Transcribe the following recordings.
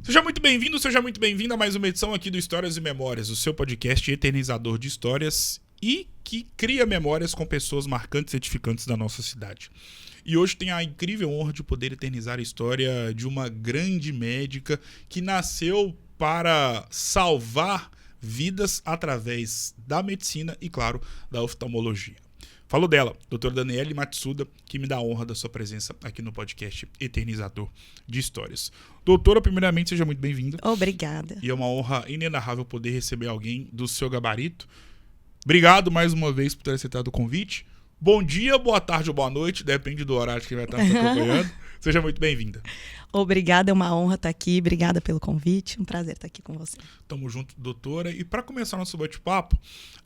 Seja muito bem-vindo, seja muito bem-vinda a mais uma edição aqui do Histórias e Memórias, o seu podcast eternizador de histórias e que cria memórias com pessoas marcantes e edificantes da nossa cidade. E hoje tem a incrível honra de poder eternizar a história de uma grande médica que nasceu para salvar vidas através da medicina e, claro, da oftalmologia. Falo dela, doutora Daniele Matsuda, que me dá a honra da sua presença aqui no podcast Eternizador de Histórias. Doutora, primeiramente, seja muito bem-vinda. Obrigada. E é uma honra inenarrável poder receber alguém do seu gabarito. Obrigado mais uma vez por ter aceitado o convite. Bom dia, boa tarde ou boa noite, depende do horário que vai estar nos acompanhando. Seja muito bem-vinda. Obrigada, é uma honra estar aqui. Obrigada pelo convite. Um prazer estar aqui com você. Tamo junto, doutora. E para começar nosso bate-papo,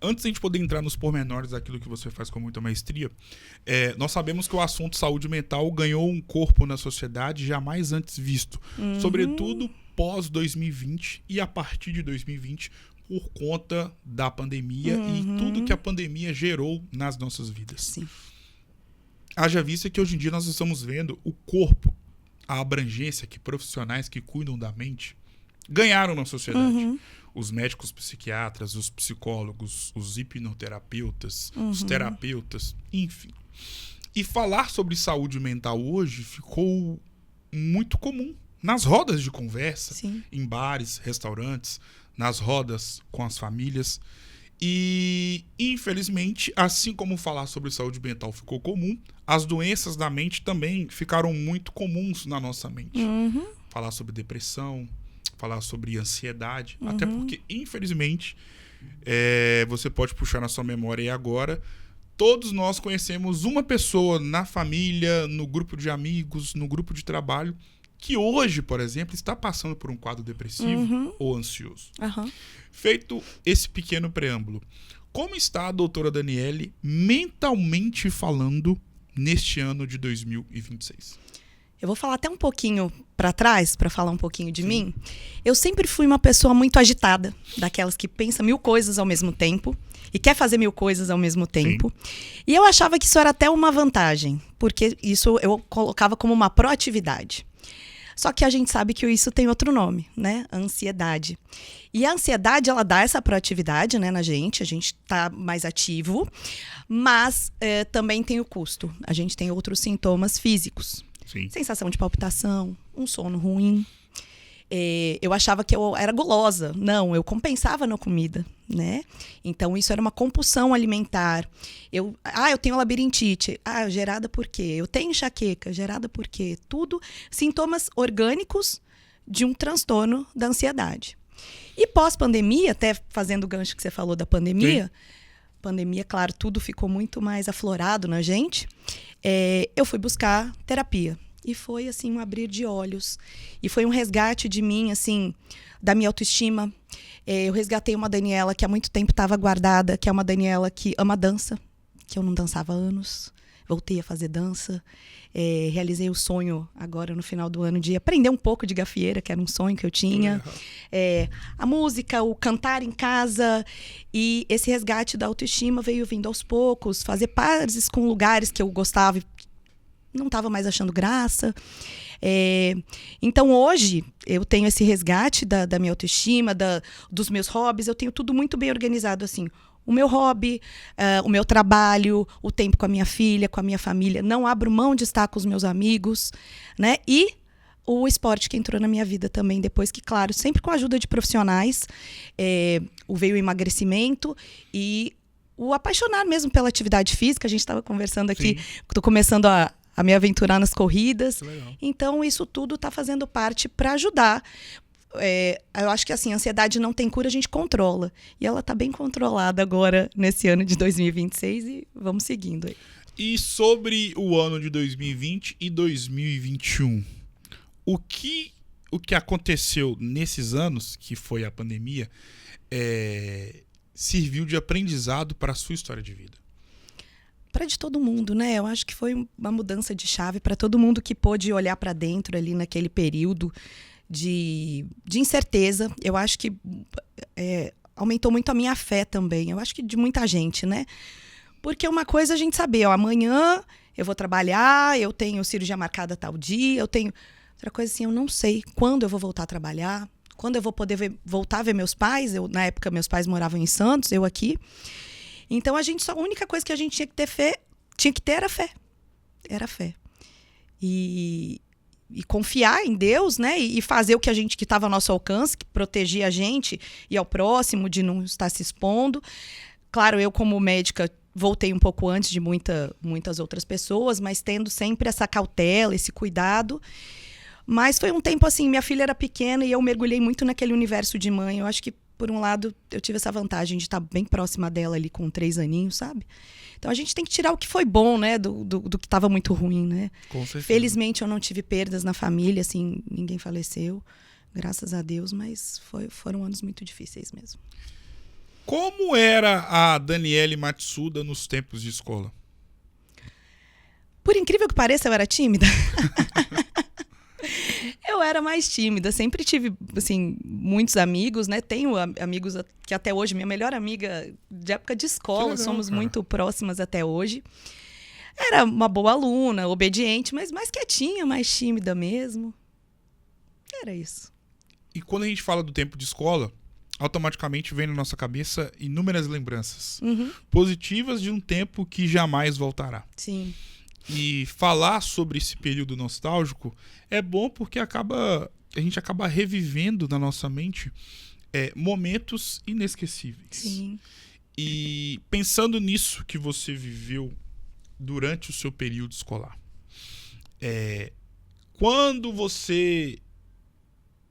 antes de a gente poder entrar nos pormenores daquilo que você faz com muita maestria, nós sabemos que o assunto saúde mental ganhou um corpo na sociedade jamais antes visto. Sobretudo pós-2020 e a partir de 2020, por conta da pandemia e tudo que a pandemia gerou nas nossas vidas. Sim. Haja vista que hoje em dia nós estamos vendo o corpo, a abrangência que profissionais que cuidam da mente ganharam na sociedade. Os médicos psiquiatras, os psicólogos, os hipnoterapeutas, os terapeutas, enfim. E falar sobre saúde mental hoje ficou muito comum nas rodas de conversa, Sim. em bares, restaurantes, nas rodas com as famílias. E, infelizmente, assim como falar sobre saúde mental ficou comum, as doenças da mente também ficaram muito comuns na nossa mente. Falar sobre depressão, falar sobre ansiedade, até porque, infelizmente, você pode puxar na sua memória aí agora, todos nós conhecemos uma pessoa na família, no grupo de amigos, no grupo de trabalho, que hoje, por exemplo, está passando por um quadro depressivo ou ansioso. Feito esse pequeno preâmbulo, como está a doutora Daniele mentalmente falando neste ano de 2026? Eu vou falar até um pouquinho para trás, para falar um pouquinho de mim. Eu sempre fui uma pessoa muito agitada, daquelas que pensa 1000 coisas ao mesmo tempo e quer fazer 1000 coisas ao mesmo tempo. E eu achava que isso era até uma vantagem, porque isso eu colocava como uma proatividade. Só que a gente sabe que isso tem outro nome, né? A ansiedade. E a ansiedade, ela dá essa proatividade, né, na gente. A gente tá mais ativo, mas também tem o custo. A gente tem outros sintomas físicos. Sim. Sensação de palpitação, um sono ruim. Eu achava que eu era gulosa. Não, eu compensava na comida, né? Então, isso era uma compulsão alimentar. Eu tenho labirintite. Gerada por quê? Eu tenho enxaqueca. Gerada por quê? Tudo sintomas orgânicos de um transtorno da ansiedade. E pós-pandemia, até fazendo o gancho que você falou da pandemia, pandemia, claro, tudo ficou muito mais aflorado na gente. Eu fui buscar terapia. E foi, assim, um abrir de olhos. E foi um resgate de mim, assim, da minha autoestima. Eu resgatei uma Daniela que há muito tempo estava guardada, que é uma Daniela que ama dança, que eu não dançava há anos. Voltei a fazer dança. Realizei o sonho, agora no final do ano, de aprender um pouco de gafieira, que era um sonho que eu tinha. A música, o cantar em casa. E esse resgate da autoestima veio vindo aos poucos. Fazer pazes com lugares que eu gostava e não estava mais achando graça. Então, hoje, eu tenho esse resgate da minha autoestima, dos meus hobbies. Eu tenho tudo muito bem organizado, assim. O meu hobby, o meu trabalho, o tempo com a minha filha, com a minha família. Não abro mão de estar com os meus amigos, né? E o esporte que entrou na minha vida também depois, que, claro, sempre com a ajuda de profissionais, veio o emagrecimento e o apaixonar mesmo pela atividade física. A gente estava conversando aqui, estou começando a me aventurar nas corridas. Então, isso tudo está fazendo parte para ajudar. Eu acho que assim, a ansiedade não tem cura, a gente controla. E ela está bem controlada agora, nesse ano de 2026, e vamos seguindo aí. E sobre o ano de 2020 e 2021, o que aconteceu nesses anos, que foi a pandemia, serviu de aprendizado para a sua história de vida? Para de todo mundo, né? Eu acho que foi uma mudança de chave para todo mundo que pôde olhar para dentro ali naquele período de incerteza. Eu acho que aumentou muito a minha fé também. Eu acho que de muita gente, né? Porque uma coisa a gente saber, amanhã eu vou trabalhar, eu tenho cirurgia marcada tal dia, Outra coisa assim, eu não sei quando eu vou voltar a trabalhar, quando eu vou poder voltar a ver meus pais. Na época, meus pais moravam em Santos, eu aqui. Então, a única coisa que a gente tinha que ter era fé. Era fé. E confiar em Deus, né? E fazer o que estava ao nosso alcance, que protegia a gente e ao próximo, de não estar se expondo. Claro, eu como médica voltei um pouco antes de muitas outras pessoas, mas tendo sempre essa cautela, esse cuidado. Mas foi um tempo assim, minha filha era pequena e eu mergulhei muito naquele universo de mãe. Eu acho que, por um lado, eu tive essa vantagem de estar bem próxima dela ali com 3 aninhos, sabe? Então a gente tem que tirar o que foi bom, né? Do que estava muito ruim, né? Com certeza. Felizmente eu não tive perdas na família, assim, ninguém faleceu, graças a Deus, mas foram anos muito difíceis mesmo. Como era a Daniele Matsuda nos tempos de escola? Por incrível que pareça, eu era tímida. Eu era mais tímida, sempre tive, assim, muitos amigos, né? Tenho amigos que até hoje, minha melhor amiga de época de escola, legal, somos cara. muito próximas até hoje. Era uma boa aluna, obediente, mas mais quietinha, mais tímida mesmo. Era isso. E quando a gente fala do tempo de escola, automaticamente vem na nossa cabeça inúmeras lembranças positivas de um tempo que jamais voltará. Sim. E falar sobre esse período nostálgico é bom porque a gente acaba revivendo na nossa mente momentos inesquecíveis. Sim. E pensando nisso que você viveu durante o seu período escolar, quando você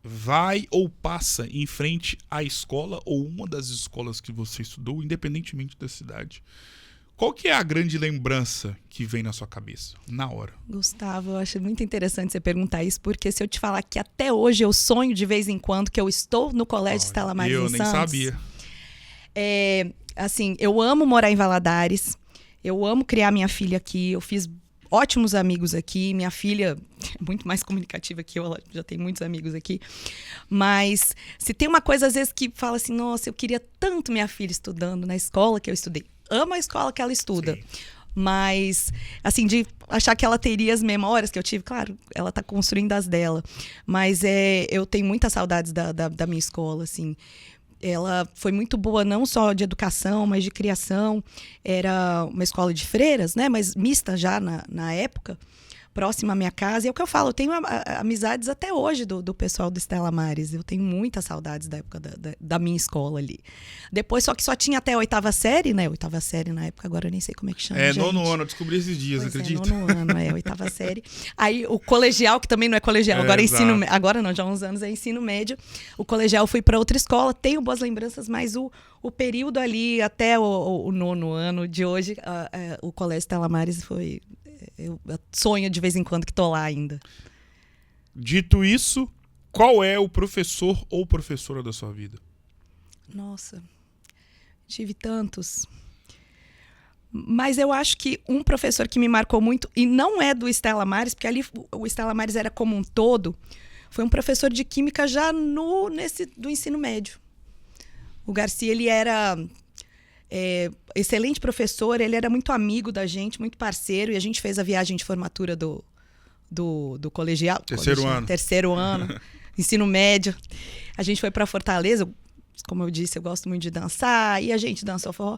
vai ou passa em frente à escola ou uma das escolas que você estudou, independentemente da cidade, qual que é a grande lembrança que vem na sua cabeça, na hora? Gustavo, eu acho muito interessante você perguntar isso, porque se eu te falar que até hoje eu sonho de vez em quando que eu estou no Colégio Stella Maris em Santos. Eu nem sabia. Assim, eu amo morar em Valadares, eu amo criar minha filha aqui, eu fiz ótimos amigos aqui, minha filha é muito mais comunicativa que eu, ela já tem muitos amigos aqui, mas se tem uma coisa às vezes que fala assim, nossa, eu queria tanto minha filha estudando na escola que eu estudei. Amo a escola que ela estuda. Sim. Mas, assim, de achar que ela teria as memórias que eu tive, claro, ela está construindo as dela. Mas eu tenho muitas saudades da minha escola, assim. Ela foi muito boa, não só de educação, mas de criação. Era uma escola de freiras, né? Mas mista já na época, próxima à minha casa. E é o que eu falo, eu tenho amizades até hoje do pessoal do Stella Maris. Eu tenho muitas saudades da época da minha escola ali. Depois, só que só tinha até a 8ª série, né? 8ª série na época, agora eu nem sei como é que chama, gente. 9º ano, eu descobri esses dias, pois acredita? 9º ano, 8ª série. Aí o colegial, que também não é colegial, agora é ensino... Agora não, já há uns anos é ensino médio. O colegial fui para outra escola, tenho boas lembranças, mas o período ali, até o 9º ano de hoje, o Colégio Stella Maris foi... Eu sonho de vez em quando que tô lá ainda. Dito isso, qual é o professor ou professora da sua vida? Nossa, tive tantos. Mas eu acho que um professor que me marcou muito, e não é do Stella Maris, porque ali o Stella Maris era como um todo, foi um professor de química já do ensino médio. O Garcia, ele era... excelente professor, ele era muito amigo da gente, muito parceiro, e a gente fez a viagem de formatura do colegial. Terceiro ano, ensino médio. A gente foi para Fortaleza, como eu disse, eu gosto muito de dançar, e a gente dançou forró.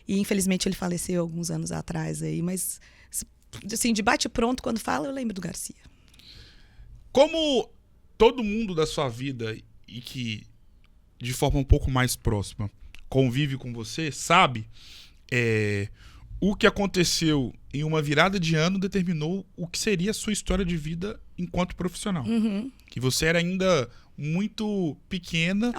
E infelizmente ele faleceu alguns anos atrás aí, mas assim, de bate-pronto, quando fala, eu lembro do Garcia. Como todo mundo da sua vida, e que de forma um pouco mais próxima convive com você, sabe, o que aconteceu em uma virada de ano determinou o que seria a sua história de vida enquanto profissional. Que você era ainda muito pequena,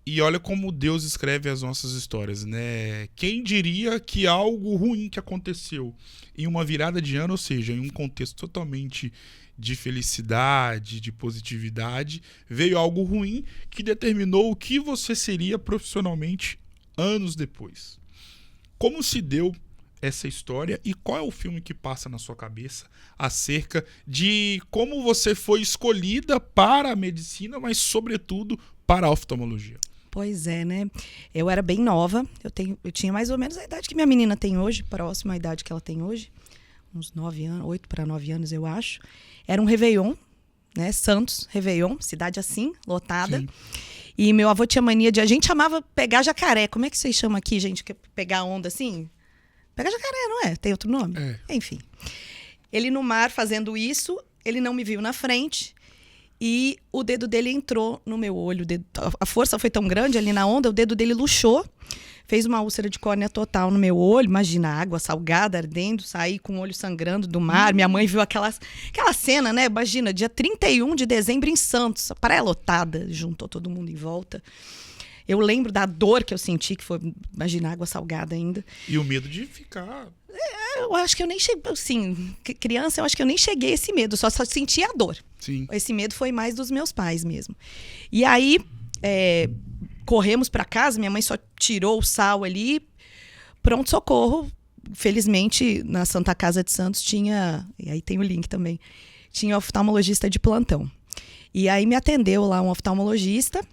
e olha como Deus escreve as nossas histórias, né? Quem diria que algo ruim que aconteceu em uma virada de ano, ou seja, em um contexto totalmente de felicidade, de positividade, veio algo ruim que determinou o que você seria profissionalmente anos depois. Como se deu essa história e qual é o filme que passa na sua cabeça acerca de como você foi escolhida para a medicina, mas sobretudo para a oftalmologia? Pois é, né? Eu era bem nova, eu tinha mais ou menos a idade que minha menina tem hoje, próxima à idade que ela tem hoje, uns 9 anos, 8 para 9 anos, eu acho. Era um Réveillon né? Santos, Réveillon, cidade assim, lotada. Sim. E meu avô tinha mania de... A gente chamava pegar jacaré. Como é que vocês chamam aqui, gente? Que é pegar onda assim? Pegar jacaré, não é? Tem outro nome? É. Enfim. Ele no mar fazendo isso, ele não me viu na frente e o dedo dele entrou no meu olho. A força foi tão grande ali na onda, o dedo dele luxou, fez uma úlcera de córnea total no meu olho. Imagina, água salgada ardendo, saí com o olho sangrando do mar. Minha mãe viu aquela cena, né? Imagina, dia 31 de dezembro em Santos, a praia lotada, juntou todo mundo em volta. Eu lembro da dor que eu senti, que foi, imagina, água salgada ainda. E o medo de ficar... Eu acho que eu nem cheguei, assim, criança, eu acho que eu nem cheguei a esse medo, só senti a dor. Sim. Esse medo foi mais dos meus pais mesmo. E aí, corremos para casa, minha mãe só tirou o sal ali, pronto-socorro. Felizmente, na Santa Casa de Santos tinha, e aí tem o link também, tinha oftalmologista de plantão. E aí me atendeu lá um oftalmologista.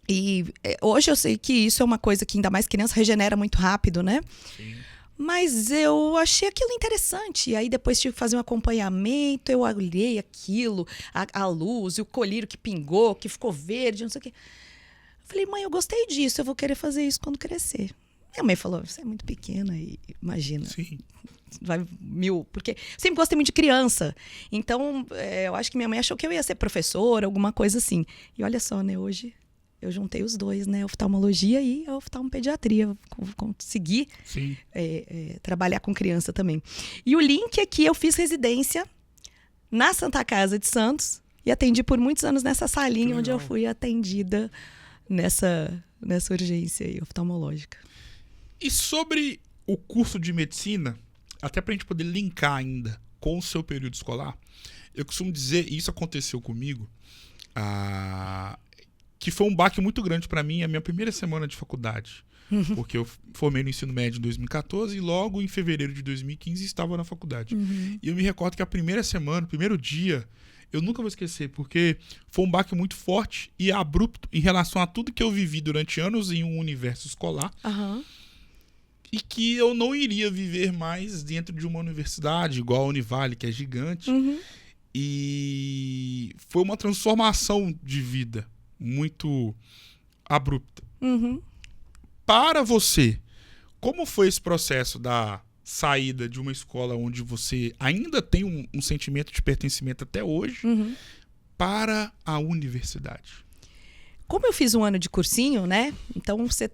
E hoje eu sei que isso é uma coisa que ainda mais criança regenera muito rápido, né? Sim. Mas eu achei aquilo interessante. E aí depois tive que fazer um acompanhamento, eu olhei aquilo, a luz, e o colírio que pingou, que ficou verde, não sei o quê. Eu falei, mãe, eu gostei disso, eu vou querer fazer isso quando crescer. Minha mãe falou, você é muito pequena e imagina. Sim. Vai mil, porque eu sempre gostei muito de criança. Então, eu acho que minha mãe achou que eu ia ser professora, alguma coisa assim. E olha só, né, hoje... Eu juntei os dois, né? Oftalmologia e a oftalmopediatria. Consegui trabalhar com criança também. E o link é que eu fiz residência na Santa Casa de Santos e atendi por muitos anos nessa salinha onde eu fui atendida nessa urgência aí, oftalmológica. E sobre o curso de medicina, até pra gente poder linkar ainda com o seu período escolar, eu costumo dizer, e isso aconteceu comigo, que foi um baque muito grande para mim a minha primeira semana de faculdade. Porque eu formei no ensino médio em 2014 e logo em fevereiro de 2015 estava na faculdade. E eu me recordo que a primeira semana, o primeiro dia, eu nunca vou esquecer, porque foi um baque muito forte e abrupto em relação a tudo que eu vivi durante anos em um universo escolar. E que eu não iria viver mais dentro de uma universidade, igual a Univale, que é gigante. E foi uma transformação de vida muito abrupta. Para você, como foi esse processo da saída de uma escola onde você ainda tem um sentimento de pertencimento até hoje para a universidade? Como eu fiz um ano de cursinho, né? Então você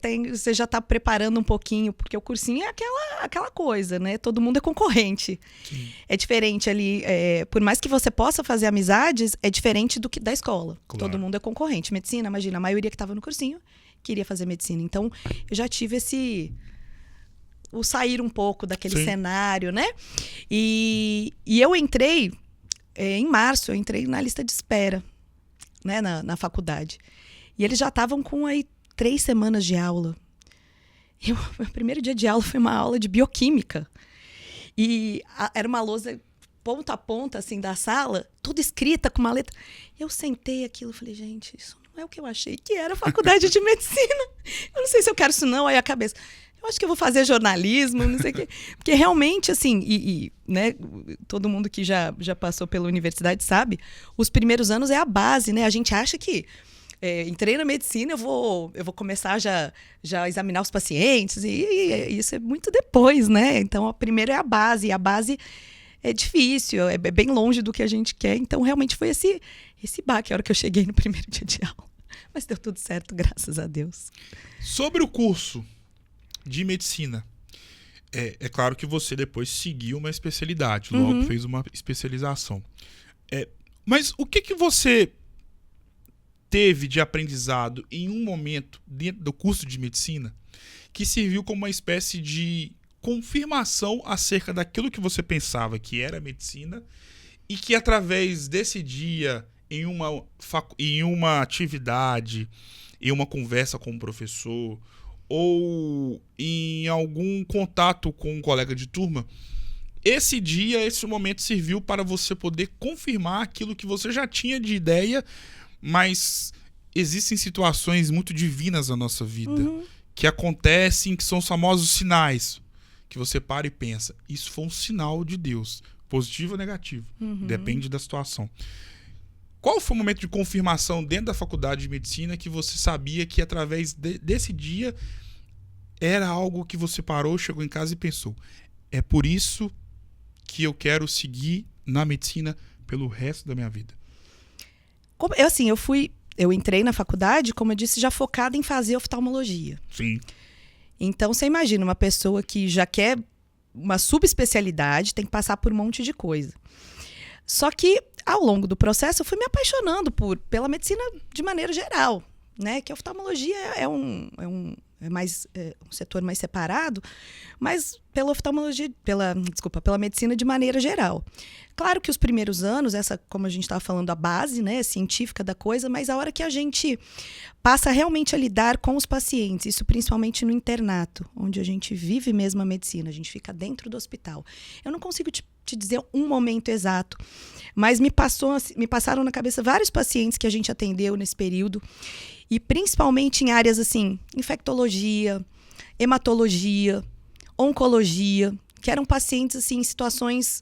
já está preparando um pouquinho, porque o cursinho é aquela coisa, né? Todo mundo é concorrente. Sim. É diferente ali, por mais que você possa fazer amizades, é diferente do que da escola. Claro. Todo mundo é concorrente. Medicina, imagina, a maioria que estava no cursinho queria fazer medicina. Então, eu já tive o sair um pouco daquele Sim. cenário, né? E eu entrei, em março, eu entrei na lista de espera, né? Na faculdade. E eles já estavam com aí 3 semanas de aula. Meu primeiro dia de aula foi uma aula de bioquímica. E era uma lousa ponta a ponta, assim, da sala, toda escrita com uma letra. Eu sentei aquilo e falei, gente, isso não é o que eu achei que era faculdade de medicina. Eu não sei se eu quero isso não. Aí a cabeça, eu acho que eu vou fazer jornalismo, não sei o quê. Porque realmente, assim, né, todo mundo que já passou pela universidade sabe, os primeiros anos é a base, né? A gente acha que entrei na medicina, eu vou começar já a examinar os pacientes, e isso é muito depois, né? Então, primeiro é a base, e a base é difícil, é bem longe do que a gente quer. Então, realmente foi esse baque a hora que eu cheguei no primeiro dia de aula. Mas deu tudo certo, graças a Deus. Sobre o curso de medicina, é claro que você depois seguiu uma especialidade, logo fez uma especialização. Mas o que você teve de aprendizado em um momento dentro do curso de medicina que serviu como uma espécie de confirmação acerca daquilo que você pensava que era medicina e que através desse dia em uma atividade, em uma conversa com um professor ou em algum contato com um colega de turma, esse dia, esse momento serviu para você poder confirmar aquilo que você já tinha de ideia. Mas existem situações muito divinas na nossa vida que acontecem, que são os famosos sinais, que você para e pensa, isso foi um sinal de Deus, positivo ou negativo, depende da situação. Qual foi o momento de confirmação dentro da faculdade de medicina que você sabia que através desse dia era algo que você parou, chegou em casa e pensou: é por isso que eu quero seguir na medicina pelo resto da minha vida? Eu entrei na faculdade, como eu disse, já focada em fazer oftalmologia. Sim. Então, você imagina uma pessoa que já quer uma subespecialidade, tem que passar por um monte de coisa. Só que, ao longo do processo, eu fui me apaixonando pela medicina de maneira geral, né? Que a oftalmologia é um setor mais separado, mas pela oftalmologia, pela medicina de maneira geral. Claro que os primeiros anos, como a gente estava falando, a base, né, científica da coisa, mas a hora que a gente passa realmente a lidar com os pacientes, isso principalmente no internato, onde a gente vive mesmo a medicina, a gente fica dentro do hospital. Eu não consigo te dizer um momento exato, mas me passaram na cabeça vários pacientes que a gente atendeu nesse período, e principalmente em áreas assim, infectologia, hematologia, oncologia, que eram pacientes assim, em situações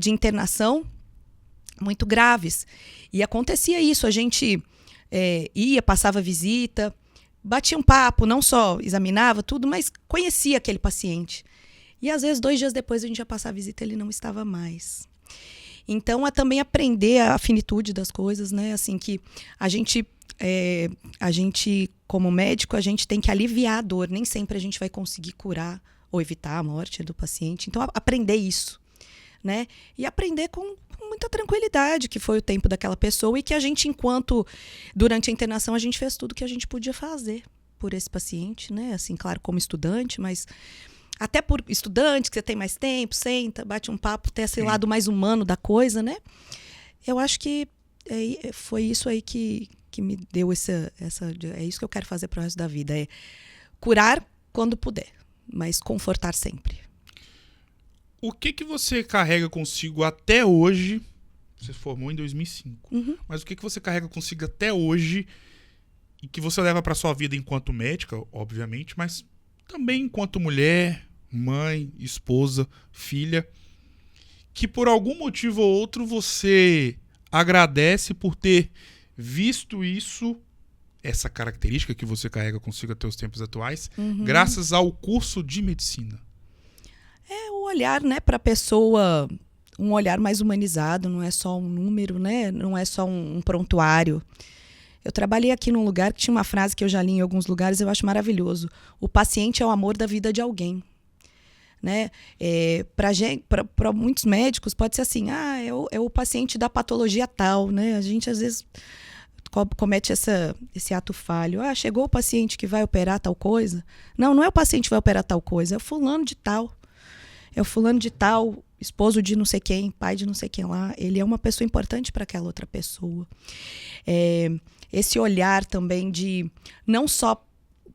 de internação muito graves. E acontecia isso, a gente ia, passava visita, batia um papo, não só examinava tudo, mas conhecia aquele paciente. E às vezes 2 dias depois a gente ia passar a visita e ele não estava mais. Então é também aprender a finitude das coisas, né? Assim que a gente como médico, a gente tem que aliviar a dor. Nem sempre a gente vai conseguir curar ou evitar a morte do paciente. Então, aprender isso, né? E aprender com muita tranquilidade, que foi o tempo daquela pessoa e que a gente, durante a internação, a gente fez tudo que a gente podia fazer por esse paciente, né? Assim, claro, como estudante, mas até por estudante, que você tem mais tempo, senta, bate um papo, tem esse lado mais humano da coisa, né? Eu acho que foi isso aí que me deu é isso que eu quero fazer pro resto da vida, é curar quando puder, mas confortar sempre. O que você carrega consigo até hoje? Você formou em 2005. Uhum. Mas o que você carrega consigo até hoje e que você leva para sua vida enquanto médica, obviamente, mas também enquanto mulher, mãe, esposa, filha, que por algum motivo ou outro você agradece por ter visto isso, essa característica que você carrega consigo até os tempos atuais, graças ao curso de medicina? É o olhar, né, para a pessoa, um olhar mais humanizado, não é só um número, né? Não é só um prontuário. Eu trabalhei aqui num lugar que tinha uma frase que eu já li em alguns lugares, eu acho maravilhoso. O paciente é o amor da vida de alguém. Né? Para muitos médicos pode ser assim, é o paciente da patologia tal, né? A gente às vezes comete esse ato falho. Chegou o paciente que vai operar tal coisa. Não é o paciente que vai operar tal coisa, é o fulano de tal. É o fulano de tal, esposo de não sei quem, pai de não sei quem lá. Ele é uma pessoa importante para aquela outra pessoa. Esse olhar também de não só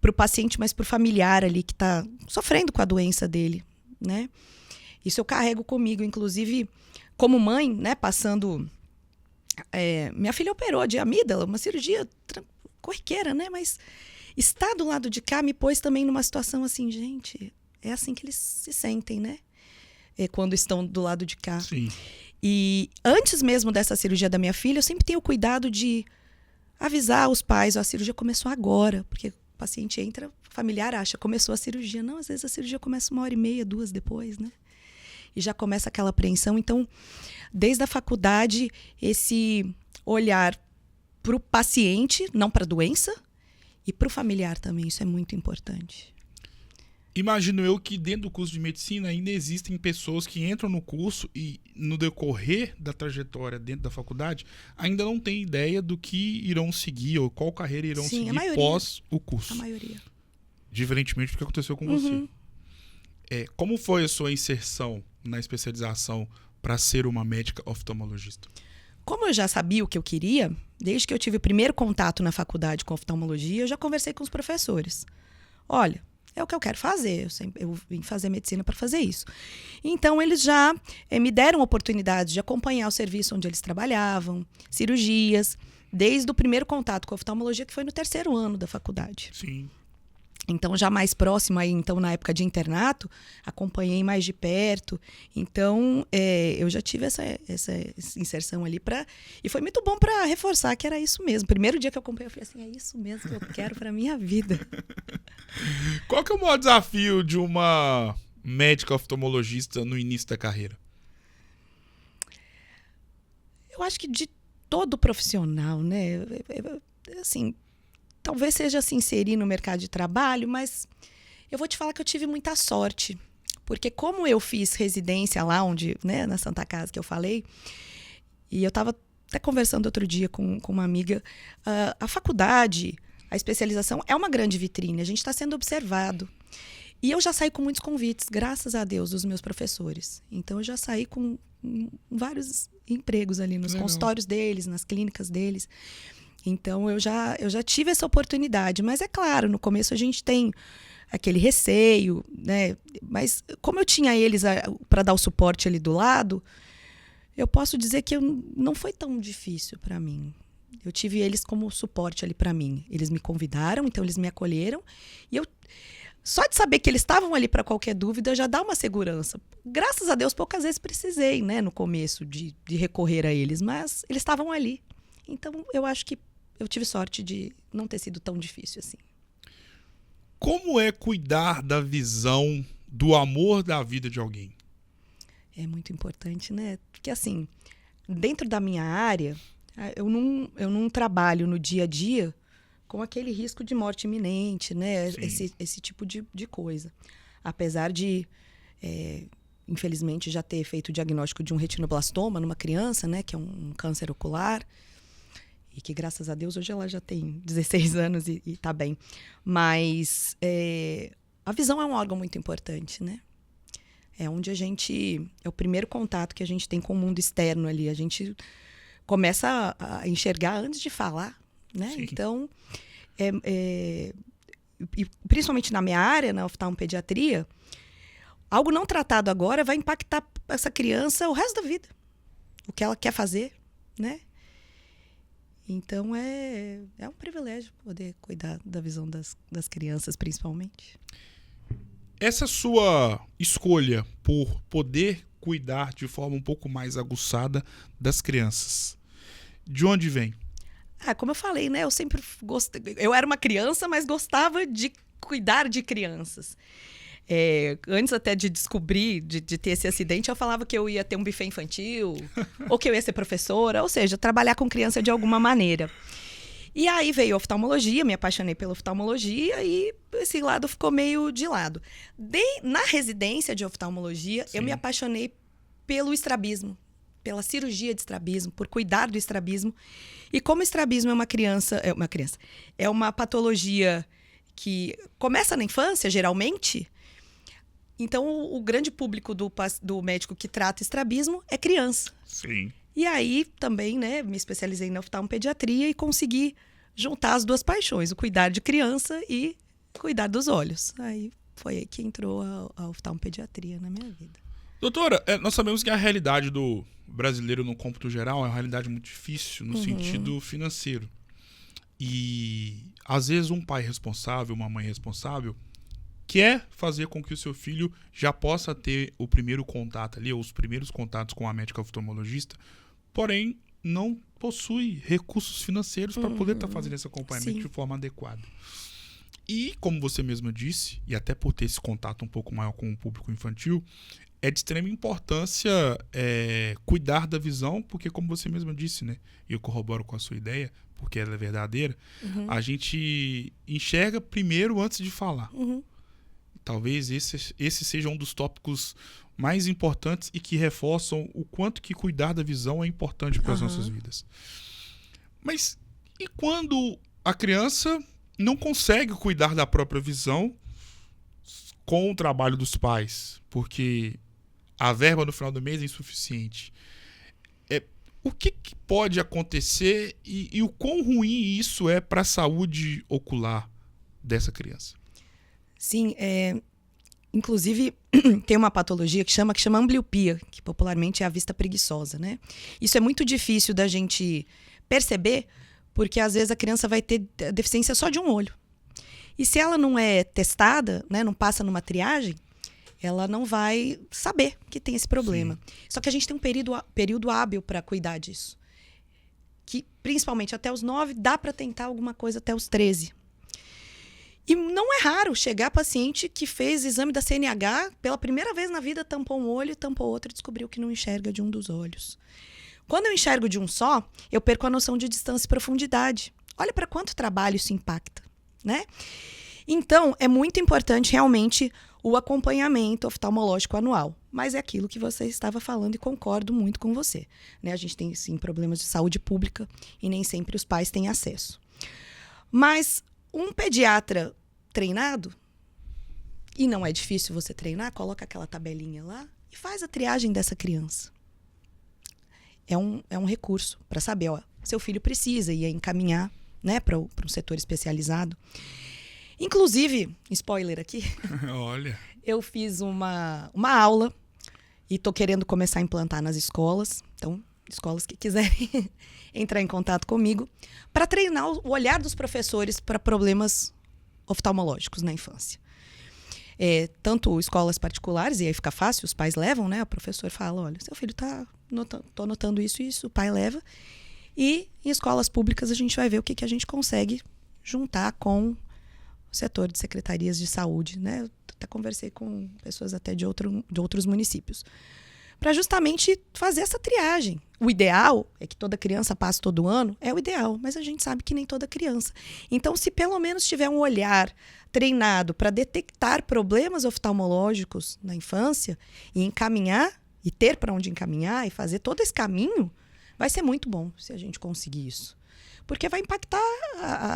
para o paciente, mas para o familiar ali que está sofrendo com a doença dele, né? Isso eu carrego comigo, inclusive como mãe, né? Passando... minha filha operou de amígdala, uma cirurgia corriqueira, né? Mas estar do lado de cá me pôs também numa situação assim, gente, é assim que eles se sentem, né? Quando estão do lado de cá. Sim. E antes mesmo dessa cirurgia da minha filha, eu sempre tenho cuidado de avisar os pais, a cirurgia começou agora, porque o paciente entra, o familiar acha, começou a cirurgia. Não, às vezes a cirurgia começa 1h30, 2 depois, né? E já começa aquela apreensão. Então, desde a faculdade, esse olhar para o paciente, não para a doença, e para o familiar também, isso é muito importante. Imagino eu que dentro do curso de medicina ainda existem pessoas que entram no curso e no decorrer da trajetória dentro da faculdade ainda não têm ideia do que irão seguir ou qual carreira irão seguir pós o curso. A maioria. Diferentemente do que aconteceu com você. Como foi a sua inserção na especialização para ser uma médica oftalmologista? Como eu já sabia o que eu queria, desde que eu tive o primeiro contato na faculdade com oftalmologia, eu já conversei com os professores. Olha, é o que eu quero fazer, eu vim fazer medicina para fazer isso. Então, eles já me deram oportunidade de acompanhar o serviço onde eles trabalhavam, cirurgias, desde o primeiro contato com a oftalmologia, que foi no 3º ano da faculdade. Sim. Então, já mais próximo aí, então, na época de internato, acompanhei mais de perto. Então, eu já tive essa inserção ali e foi muito bom para reforçar que era isso mesmo. Primeiro dia que eu acompanhei, eu falei assim, é isso mesmo que eu quero para minha vida. Qual que é o maior desafio de uma médica oftalmologista no início da carreira? Eu acho que de todo profissional, né? Assim, talvez seja se inserir no mercado de trabalho, mas eu vou te falar que eu tive muita sorte. Porque como eu fiz residência lá onde, né, na Santa Casa que eu falei, e eu estava até conversando outro dia com uma amiga, a faculdade, a especialização é uma grande vitrine, a gente está sendo observado. E eu já saí com muitos convites, graças a Deus, dos meus professores. Então, eu já saí com vários empregos ali nos consultórios deles, nas clínicas deles. Então, eu já tive essa oportunidade. Mas, é claro, no começo a gente tem aquele receio, né? Mas, como eu tinha eles para dar o suporte ali do lado, eu posso dizer que não foi tão difícil para mim. Eu tive eles como suporte ali para mim. Eles me convidaram, então eles me acolheram. E só de saber que eles estavam ali para qualquer dúvida já dá uma segurança. Graças a Deus, poucas vezes precisei, né, no começo, de recorrer a eles, mas eles estavam ali. Então, eu acho que eu tive sorte de não ter sido tão difícil assim. Como é cuidar da visão, do amor da vida de alguém? É muito importante, né? Porque, assim, dentro da minha área, eu não trabalho no dia a dia com aquele risco de morte iminente, né? Esse tipo de coisa. Apesar de, infelizmente, já ter feito o diagnóstico de um retinoblastoma numa criança, né? Que é um câncer ocular. E que, graças a Deus, hoje ela já tem 16 anos e está bem. Mas a visão é um órgão muito importante, né? É onde é o primeiro contato que a gente tem com o mundo externo ali. A gente começa a enxergar antes de falar, né? Sim. Então, e principalmente na minha área, na oftalmopediatria, algo não tratado agora vai impactar essa criança o resto da vida. O que ela quer fazer, né? Então, é um privilégio poder cuidar da visão das crianças, principalmente. Essa sua escolha por poder cuidar de forma um pouco mais aguçada das crianças, de onde vem? Como eu falei, né? Eu sempre gostei. Eu era uma criança, mas gostava de cuidar de crianças. Antes até de descobrir, de ter esse acidente, eu falava que eu ia ter um buffet infantil, ou que eu ia ser professora, ou seja, trabalhar com criança de alguma maneira. E aí veio a oftalmologia, me apaixonei pela oftalmologia e esse lado ficou meio de lado. Na residência de oftalmologia, Sim. eu me apaixonei pelo estrabismo, pela cirurgia de estrabismo, por cuidar do estrabismo. E como o estrabismo é uma patologia que começa na infância, geralmente, então o grande público do médico que trata estrabismo é criança. Sim. E aí também, né, me especializei na oftalmopediatria e consegui juntar as duas paixões, o cuidar de criança e cuidar dos olhos. Aí foi aí que entrou a oftalmopediatria na minha vida. Doutora, nós sabemos que a realidade do brasileiro no cômputo geral é uma realidade muito difícil no sentido financeiro. E às vezes um pai responsável, uma mãe responsável, quer fazer com que o seu filho já possa ter o primeiro contato ali, ou os primeiros contatos com a médica oftalmologista, porém não possui recursos financeiros para poder estar fazendo esse acompanhamento Sim. de forma adequada. E, como você mesma disse, e até por ter esse contato um pouco maior com o público infantil, é de extrema importância cuidar da visão, porque, como você mesma disse, né, e eu corroboro com a sua ideia, porque ela é verdadeira, a gente enxerga primeiro antes de falar. Talvez esse seja um dos tópicos mais importantes e que reforçam o quanto que cuidar da visão é importante para as nossas vidas. Mas e quando a criança não consegue cuidar da própria visão com o trabalho dos pais? Porque a verba no final do mês é insuficiente. O que pode acontecer e o quão ruim isso é para a saúde ocular dessa criança? Sim, inclusive tem uma patologia que chama ambliopia, que popularmente é a vista preguiçosa, né? Isso é muito difícil da gente perceber, porque às vezes a criança vai ter deficiência só de um olho. E se ela não é testada, né, não passa numa triagem, ela não vai saber que tem esse problema. Sim. Só que a gente tem um período hábil para cuidar disso. Que, principalmente até os 9, dá para tentar alguma coisa até os 13. E não é raro chegar paciente que fez exame da CNH, pela primeira vez na vida tampou um olho, tampou outro e descobriu que não enxerga de um dos olhos. Quando eu enxergo de um só, eu perco a noção de distância e profundidade. Olha para quanto trabalho isso impacta, né? Então, é muito importante realmente o acompanhamento oftalmológico anual. Mas é aquilo que você estava falando e concordo muito com você, né? A gente tem, sim, problemas de saúde pública e nem sempre os pais têm acesso. Mas um pediatra treinado, e não é difícil você treinar, coloca aquela tabelinha lá e faz a triagem dessa criança. É um recurso para saber, ó, seu filho precisa e encaminhar, né, para um setor especializado. Inclusive, spoiler aqui, olha, eu fiz uma aula e estou querendo começar a implantar nas escolas. Então, escolas que quiserem entrar em contato comigo, para treinar o olhar dos professores para problemas oftalmológicos na infância. Tanto escolas particulares, e aí fica fácil, os pais levam, né? O professor fala, olha, seu filho tô notando isso e isso, o pai leva. E em escolas públicas a gente vai ver o que a gente consegue juntar com o setor de secretarias de saúde, né? Eu até conversei com pessoas até de outros municípios, para justamente fazer essa triagem. O ideal é que toda criança passe todo ano, é o ideal, mas a gente sabe que nem toda criança. Então, se pelo menos tiver um olhar treinado para detectar problemas oftalmológicos na infância e encaminhar, e ter para onde encaminhar e fazer todo esse caminho, vai ser muito bom se a gente conseguir isso. Porque vai impactar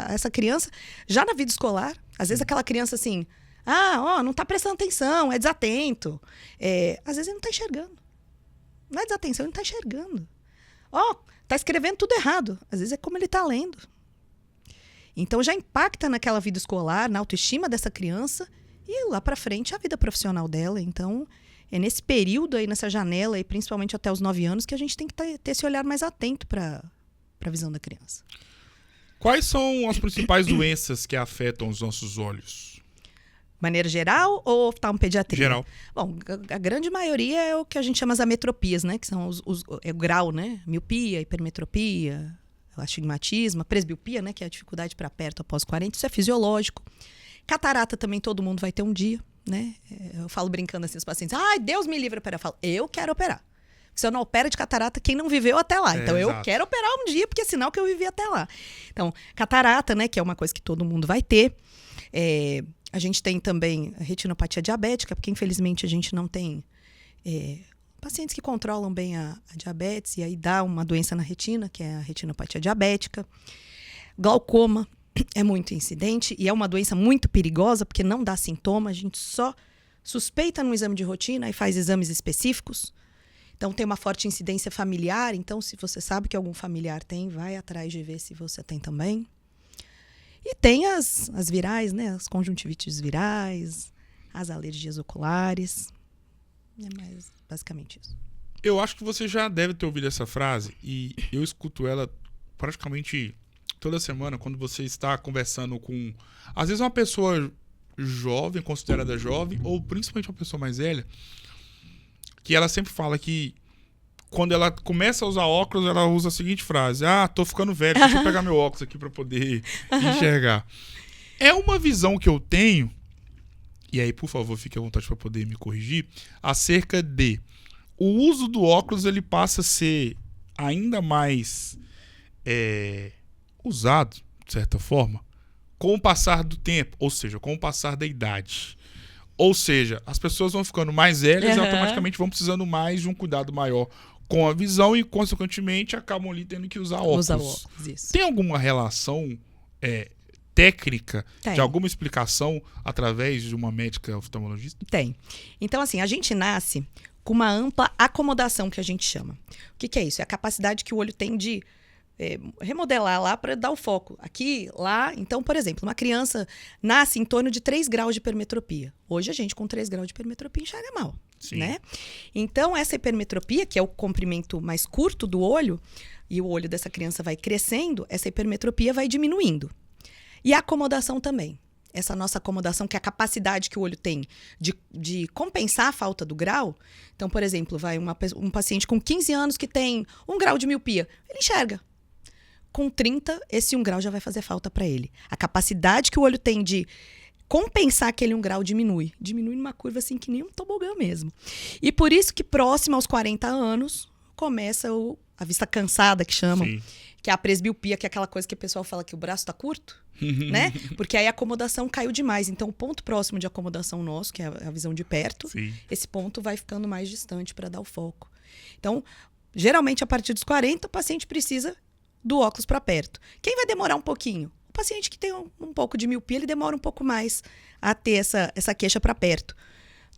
essa criança já na vida escolar. Às vezes aquela criança assim, não está prestando atenção, é desatento. Às vezes ele não está enxergando. Não é desatenção, ele não está enxergando. Está escrevendo tudo errado. Às vezes é como ele está lendo. Então já impacta naquela vida escolar, na autoestima dessa criança e lá para frente a vida profissional dela. Então é nesse período aí, nessa janela, e principalmente até os 9 anos, que a gente tem que ter esse olhar mais atento para a visão da criança. Quais são as principais doenças que afetam os nossos olhos? Maneira geral ou oftalmopediatria? Geral. Bom, a grande maioria é o que a gente chama as ametropias, né? Que são é o grau, né? Miopia, hipermetropia, astigmatismo, presbiopia, né? Que é a dificuldade para perto após 40. Isso é fisiológico. Catarata também todo mundo vai ter um dia, né? Eu falo brincando assim, os pacientes, Deus me livre de operar. Eu falo, eu quero operar. Porque se eu não opero de catarata, quem não viveu até lá. Então, eu quero operar um dia, porque é sinal que eu vivi até lá. Então, catarata, né? Que é uma coisa que todo mundo vai ter. A gente tem também a retinopatia diabética, porque infelizmente a gente não tem pacientes que controlam bem a diabetes, e aí dá uma doença na retina, que é a retinopatia diabética. Glaucoma é muito incidente e é uma doença muito perigosa, porque não dá sintoma, a gente só suspeita no exame de rotina e faz exames específicos. Então tem uma forte incidência familiar, então se você sabe que algum familiar tem, vai atrás de ver se você tem também. E tem as virais, né? As conjuntivites virais, as alergias oculares. É mais basicamente isso. Eu acho que você já deve ter ouvido essa frase e eu escuto ela praticamente toda semana quando você está conversando com, às vezes, uma pessoa jovem, considerada jovem, ou principalmente uma pessoa mais velha, que ela sempre fala que quando ela começa a usar óculos, ela usa a seguinte frase: tô ficando velho, deixa eu pegar meu óculos aqui para poder enxergar. É uma visão que eu tenho, e aí, por favor, fique à vontade para poder me corrigir, acerca de o uso do óculos, ele passa a ser ainda mais usado, de certa forma, com o passar do tempo, ou seja, com o passar da idade. Ou seja, as pessoas vão ficando mais velhas e automaticamente vão precisando mais de um cuidado maior com a visão e, consequentemente, acabam ali tendo que usar óculos. Isso. Tem alguma relação técnica, de alguma explicação através de uma médica oftalmologista? Tem. Então, assim, a gente nasce com uma ampla acomodação, que a gente chama. O que é isso? É a capacidade que o olho tem de remodelar lá para dar o foco. Aqui, lá. Então, por exemplo, uma criança nasce em torno de 3 graus de hipermetropia. Hoje, a gente com 3 graus de hipermetropia enxerga mal. Sim. Né? Então, essa hipermetropia, que é o comprimento mais curto do olho, e o olho dessa criança vai crescendo, essa hipermetropia vai diminuindo. E a acomodação também. essa nossa acomodação, que é a capacidade que o olho tem de compensar a falta do grau. Então, por exemplo, vai um paciente com 15 anos que tem 1 grau de miopia, ele enxerga. Com 30, esse 1 grau já vai fazer falta para ele. A capacidade que o olho tem de compensar aquele 1 grau diminui. Diminui numa curva assim que nem um tobogã mesmo. E por isso que próximo aos 40 anos, começa a vista cansada, que chamam. Sim. Que é a presbiopia, que é aquela coisa que o pessoal fala que o braço tá curto, né? Porque aí a acomodação caiu demais. Então, o ponto próximo de acomodação nosso, que é a visão de perto, sim, esse ponto vai ficando mais distante para dar o foco. Então, geralmente, a partir dos 40, o paciente precisa do óculos para perto. Quem vai demorar um pouquinho? O paciente que tem um pouco de miopia, ele demora um pouco mais a ter essa queixa para perto.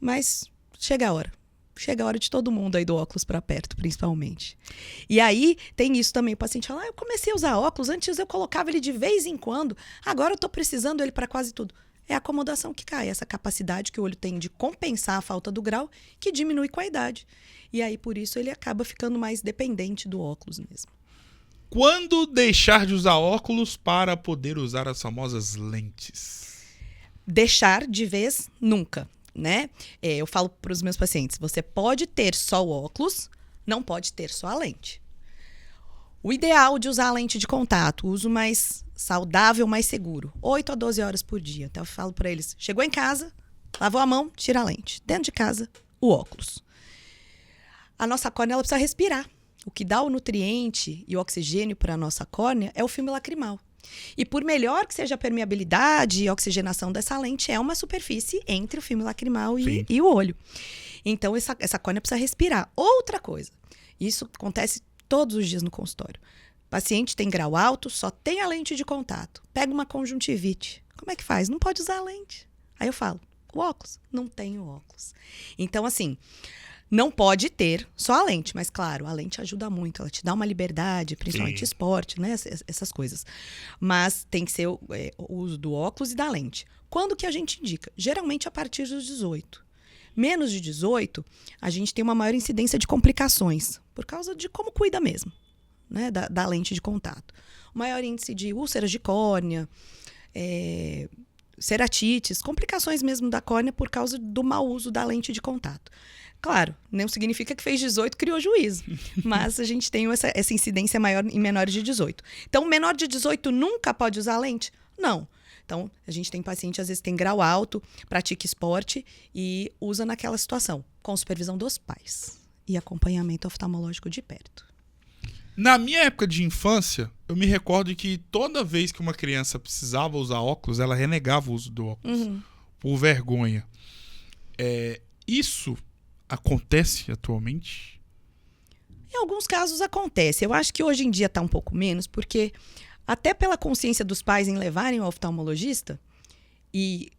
Mas chega a hora. Chega a hora de todo mundo aí do óculos para perto, principalmente. E aí, tem isso também. O paciente fala, eu comecei a usar óculos, antes eu colocava ele de vez em quando, agora eu tô precisando ele para quase tudo. É a acomodação que cai, essa capacidade que o olho tem de compensar a falta do grau, que diminui com a idade. E aí, por isso, ele acaba ficando mais dependente do óculos mesmo. Quando deixar de usar óculos para poder usar as famosas lentes? Deixar de vez, nunca. Né? Eu falo para os meus pacientes, você pode ter só o óculos, não pode ter só a lente. O ideal de usar a lente de contato, o uso mais saudável, mais seguro, 8 a 12 horas por dia. Então eu falo para eles, chegou em casa, lavou a mão, tira a lente. Dentro de casa, o óculos. A nossa córnea, ela precisa respirar. O que dá o nutriente e o oxigênio para a nossa córnea é o filme lacrimal. E por melhor que seja a permeabilidade e a oxigenação dessa lente, é uma superfície entre o filme lacrimal e o olho. Então, essa córnea precisa respirar. Outra coisa, isso acontece todos os dias no consultório. O paciente tem grau alto, só tem a lente de contato. Pega uma conjuntivite. Como é que faz? Não pode usar a lente. Aí eu falo, o óculos? Não tem o óculos. Então, assim, não pode ter só a lente, mas claro, a lente ajuda muito, ela te dá uma liberdade, principalmente esporte, né? Essas coisas. Mas tem que ser o uso do óculos e da lente. Quando que a gente indica? Geralmente a partir dos 18. Menos de 18, a gente tem uma maior incidência de complicações, por causa de como cuida mesmo, né? Da lente de contato. O maior índice de úlceras de córnea, ceratites, complicações mesmo da córnea por causa do mau uso da lente de contato. Claro, não significa que fez 18 criou juízo, mas a gente tem essa incidência maior em menores de 18. Então, o menor de 18 nunca pode usar lente? Não. Então, a gente tem paciente, às vezes, tem grau alto, pratica esporte e usa naquela situação, com supervisão dos pais e acompanhamento oftalmológico de perto. Na minha época de infância, eu me recordo que toda vez que uma criança precisava usar óculos, ela renegava o uso do óculos, por vergonha. Isso acontece atualmente? Em alguns casos acontece. Eu acho que hoje em dia está um pouco menos, porque até pela consciência dos pais em levarem o oftalmologista, e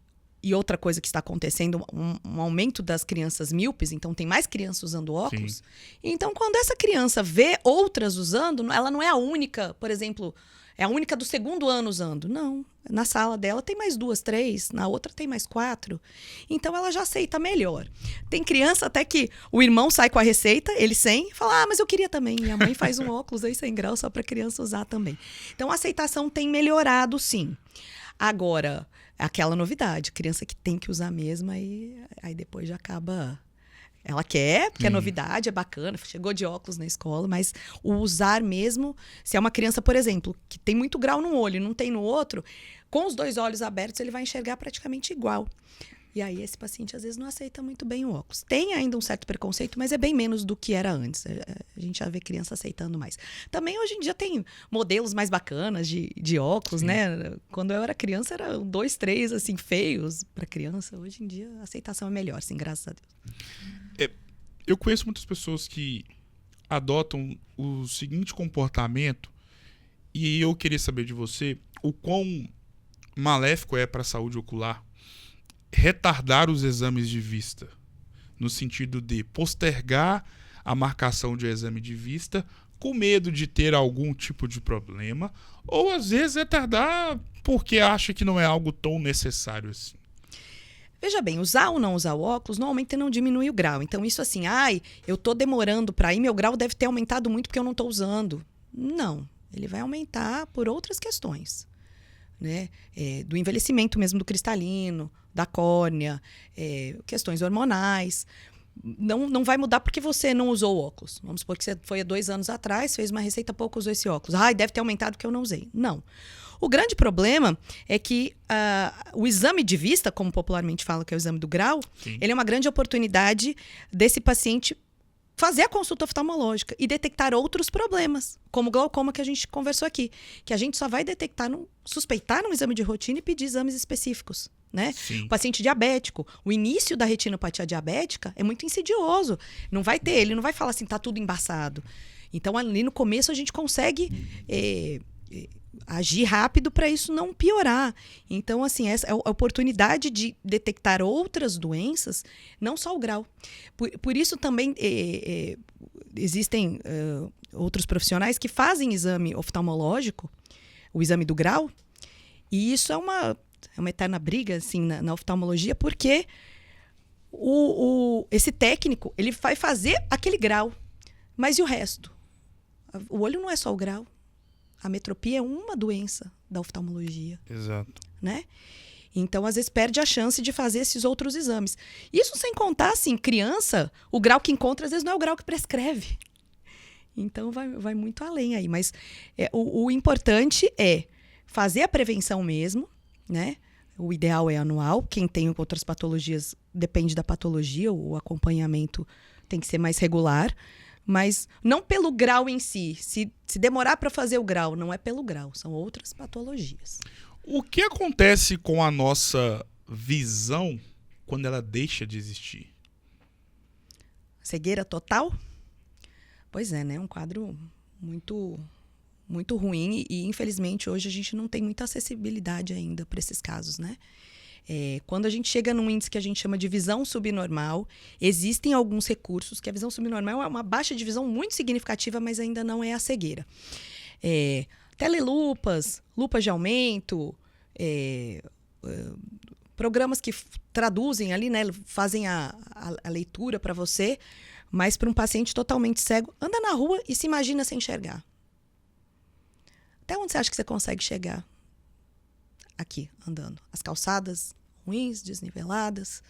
outra coisa que está acontecendo, um aumento das crianças míopes, então tem mais crianças usando óculos. Sim. Então, quando essa criança vê outras usando, ela não é a única, por exemplo, é a única do 2º ano usando. Não, na sala dela tem mais 2, 3, na outra tem mais 4. Então, ela já aceita melhor. Tem criança até que o irmão sai com a receita, ele sem, e fala, mas eu queria também. E a mãe faz um óculos aí 100 graus só para a criança usar também. Então, a aceitação tem melhorado, sim. Agora, aquela novidade, criança que tem que usar mesmo, aí depois já acaba... Ela quer, porque é novidade, é bacana, chegou de óculos na escola, mas o usar mesmo, se é uma criança, por exemplo, que tem muito grau num olho e não tem no outro, com os 2 olhos abertos ele vai enxergar praticamente igual. E aí esse paciente às vezes não aceita muito bem o óculos. Tem ainda um certo preconceito, mas é bem menos do que era antes. A gente já vê criança aceitando mais. Também hoje em dia tem modelos mais bacanas de óculos, né? Quando eu era criança eram 2, 3 assim, feios para criança. Hoje em dia a aceitação é melhor, sim, graças a Deus. Eu conheço muitas pessoas que adotam o seguinte comportamento e eu queria saber de você o quão maléfico é para a saúde ocular retardar os exames de vista, no sentido de postergar a marcação de exame de vista com medo de ter algum tipo de problema, ou às vezes retardar porque acha que não é algo tão necessário assim. Veja bem, usar ou não usar o óculos normalmente não diminui o grau. Então isso assim, eu tô demorando para ir, meu grau deve ter aumentado muito porque eu não tô usando. Não, ele vai aumentar por outras questões. né? Do envelhecimento mesmo do cristalino, da córnea, questões hormonais. Não vai mudar porque você não usou o óculos. Vamos supor que você foi há 2 anos atrás, fez uma receita, pouco usou esse óculos. Deve ter aumentado porque eu não usei. Não. O grande problema é que o exame de vista, como popularmente fala que é o exame do grau, Sim. ele é uma grande oportunidade desse paciente fazer a consulta oftalmológica e detectar outros problemas, como o glaucoma que a gente conversou aqui, que a gente só vai detectar, suspeitar num exame de rotina e pedir exames específicos. Né? O paciente diabético, o início da retinopatia diabética é muito insidioso. Ele não vai falar assim, tá tudo embaçado. Então, ali no começo, a gente consegue agir rápido para isso não piorar. Então, assim, essa é a oportunidade de detectar outras doenças, não só o grau. Por isso também existem outros profissionais que fazem exame oftalmológico, o exame do grau, e isso é uma eterna briga assim, na oftalmologia, porque esse técnico ele vai fazer aquele grau, mas e o resto? O olho não é só o grau. A metropia é uma doença da oftalmologia. Exato. Né? Então, às vezes, perde a chance de fazer esses outros exames. Isso sem contar, assim, criança, o grau que encontra, às vezes, não é o grau que prescreve. Então, vai muito além aí. Mas o importante é fazer a prevenção mesmo, né? O ideal é anual. Quem tem outras patologias, depende da patologia, o acompanhamento tem que ser mais regular. Mas não pelo grau em si. Se demorar para fazer o grau, não é pelo grau, são outras patologias. O que acontece com a nossa visão quando ela deixa de existir? Cegueira total? Pois é, né? Um quadro muito, muito ruim e, infelizmente, hoje a gente não tem muita acessibilidade ainda para esses casos, né? Quando a gente chega num índice que a gente chama de visão subnormal, existem alguns recursos, que a visão subnormal é uma baixa de visão muito significativa, mas ainda não é a cegueira. Telelupas, lupas de aumento, programas que traduzem ali, né, fazem a leitura para você, mas para um paciente totalmente cego, anda na rua e se imagina sem enxergar. Até onde você acha que você consegue chegar? Aqui, andando. As calçadas ruins, desniveladas,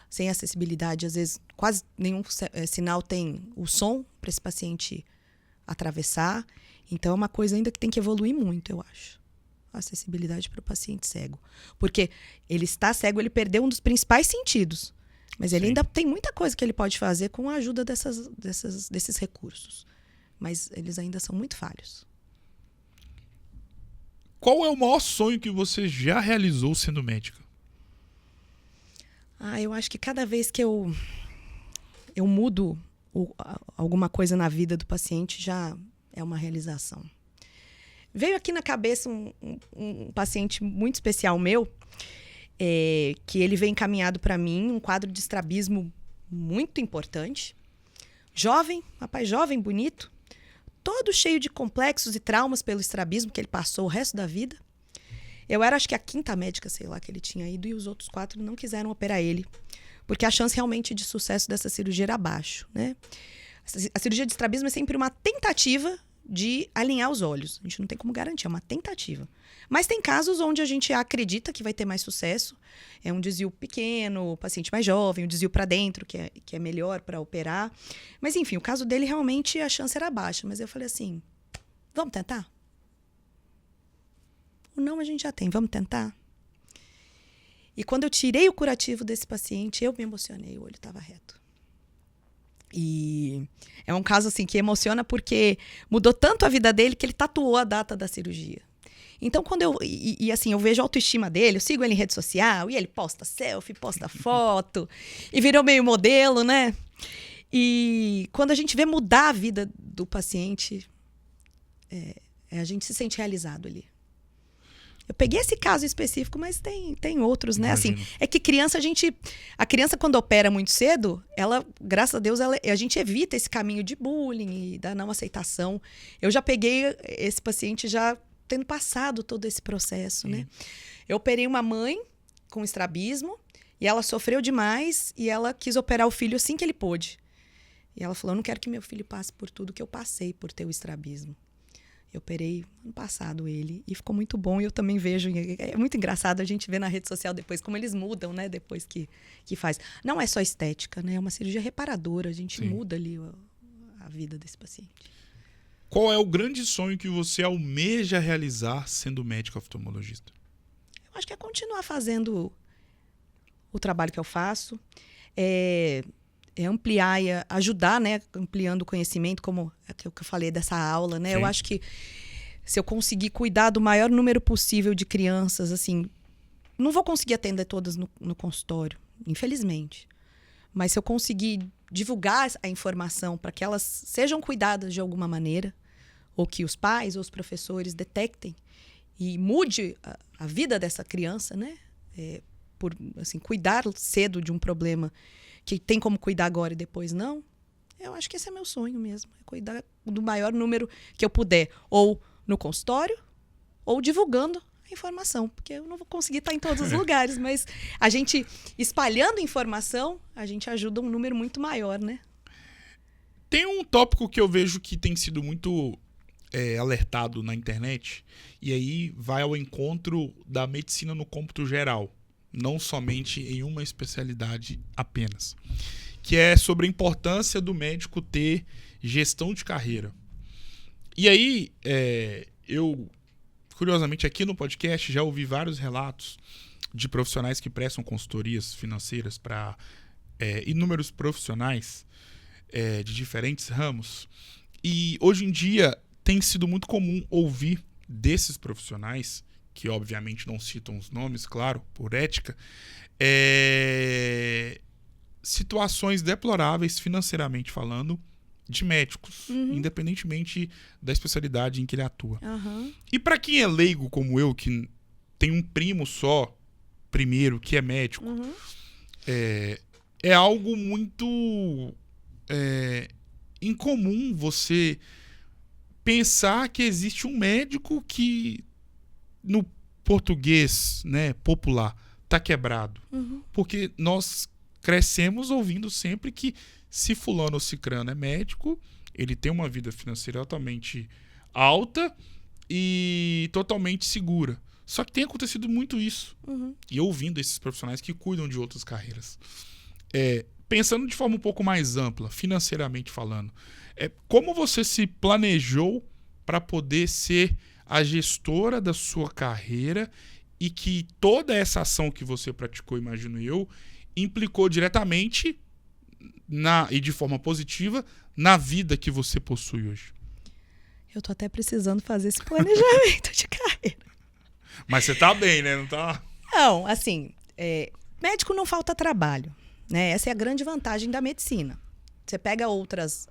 sem acessibilidade. Às vezes, quase nenhum sinal tem o som para esse paciente atravessar. Então, é uma coisa ainda que tem que evoluir muito, eu acho. A acessibilidade para o paciente cego. Porque ele está cego, ele perdeu um dos principais sentidos. Mas ele ainda tem muita coisa que ele pode fazer com a ajuda desses recursos. Mas eles ainda são muito falhos. Qual é o maior sonho que você já realizou sendo médica? Eu acho que cada vez que eu mudo alguma coisa na vida do paciente, já é uma realização. Veio aqui na cabeça um paciente muito especial meu, que ele veio encaminhado para mim, um quadro de estrabismo muito importante. Jovem, rapaz jovem, bonito, todo cheio de complexos e traumas pelo estrabismo que ele passou o resto da vida. Eu era, acho que a 5ª médica, sei lá, que ele tinha ido, e os outros 4 não quiseram operar ele, porque a chance realmente de sucesso dessa cirurgia era baixa, né? A cirurgia de estrabismo é sempre uma tentativa de alinhar os olhos. A gente não tem como garantir, é uma tentativa. Mas tem casos onde a gente acredita que vai ter mais sucesso. É um desvio pequeno, o paciente mais jovem, um desvio para dentro, que é melhor para operar. Mas, enfim, o caso dele, realmente, a chance era baixa. Mas eu falei assim, vamos tentar? O não a gente já tem, vamos tentar? E quando eu tirei o curativo desse paciente, eu me emocionei, o olho estava reto. E é um caso assim que emociona porque mudou tanto a vida dele que ele tatuou a data da cirurgia. Então, quando assim, eu vejo a autoestima dele, eu sigo ele em rede social, e ele posta selfie, posta foto, e virou meio modelo, né? E quando a gente vê mudar a vida do paciente, a gente se sente realizado ali. Eu peguei esse caso específico, mas tem outros, né? Assim, é que a criança quando opera muito cedo, ela, graças a Deus, a gente evita esse caminho de bullying e da não aceitação. Eu já peguei esse paciente já tendo passado todo esse processo, né? Eu operei uma mãe com estrabismo e ela sofreu demais e ela quis operar o filho assim que ele pôde. E ela falou, eu não quero que meu filho passe por tudo que eu passei por ter o estrabismo. Eu operei ano passado ele e ficou muito bom. E eu também vejo, é muito engraçado a gente ver na rede social depois como eles mudam, né? Depois que faz. Não é só estética, né? É uma cirurgia reparadora. A gente Sim. muda ali a vida desse paciente. Qual é o grande sonho que você almeja realizar sendo médico oftalmologista? Eu acho que é continuar fazendo o trabalho que eu faço. É ampliar e ajudar, né? Ampliando o conhecimento, como é que eu falei dessa aula, né? Sim. Eu acho que se eu conseguir cuidar do maior número possível de crianças, assim, não vou conseguir atender todas no consultório, infelizmente. Mas se eu conseguir divulgar a informação para que elas sejam cuidadas de alguma maneira, ou que os pais ou os professores detectem e mude a vida dessa criança, né? Por assim, cuidar cedo de um problema que tem como cuidar agora e depois não, eu acho que esse é meu sonho mesmo. É cuidar do maior número que eu puder, ou no consultório, ou divulgando a informação. Porque eu não vou conseguir estar em todos os lugares, mas a gente, espalhando informação, a gente ajuda um número muito maior, né? Tem um tópico que eu vejo que tem sido muito alertado na internet, e aí vai ao encontro da medicina no cômputo geral, não somente em uma especialidade apenas, que é sobre a importância do médico ter gestão de carreira. E aí, eu, curiosamente, aqui no podcast já ouvi vários relatos de profissionais que prestam consultorias financeiras para inúmeros profissionais de diferentes ramos. E hoje em dia tem sido muito comum ouvir desses profissionais, que obviamente não citam os nomes, claro, por ética, situações deploráveis financeiramente falando de médicos, independentemente da especialidade em que ele atua. Uhum. E para quem é leigo como eu, que tem um primo só, primeiro, que é médico, é algo muito incomum você pensar que existe um médico que, no português, né, popular, tá quebrado. Porque nós crescemos ouvindo sempre que se fulano ou cicrano é médico, ele tem uma vida financeira altamente alta e totalmente segura. Só que tem acontecido muito isso. E ouvindo esses profissionais que cuidam de outras carreiras. Pensando de forma um pouco mais ampla, financeiramente falando, como você se planejou para poder ser a gestora da sua carreira e que toda essa ação que você praticou, imagino eu, implicou diretamente e de forma positiva na vida que você possui hoje? Eu tô até precisando fazer esse planejamento de carreira. Mas você tá bem, né? Não tá? Não, assim, médico não falta trabalho, né? Essa é a grande vantagem da medicina. Você pega outras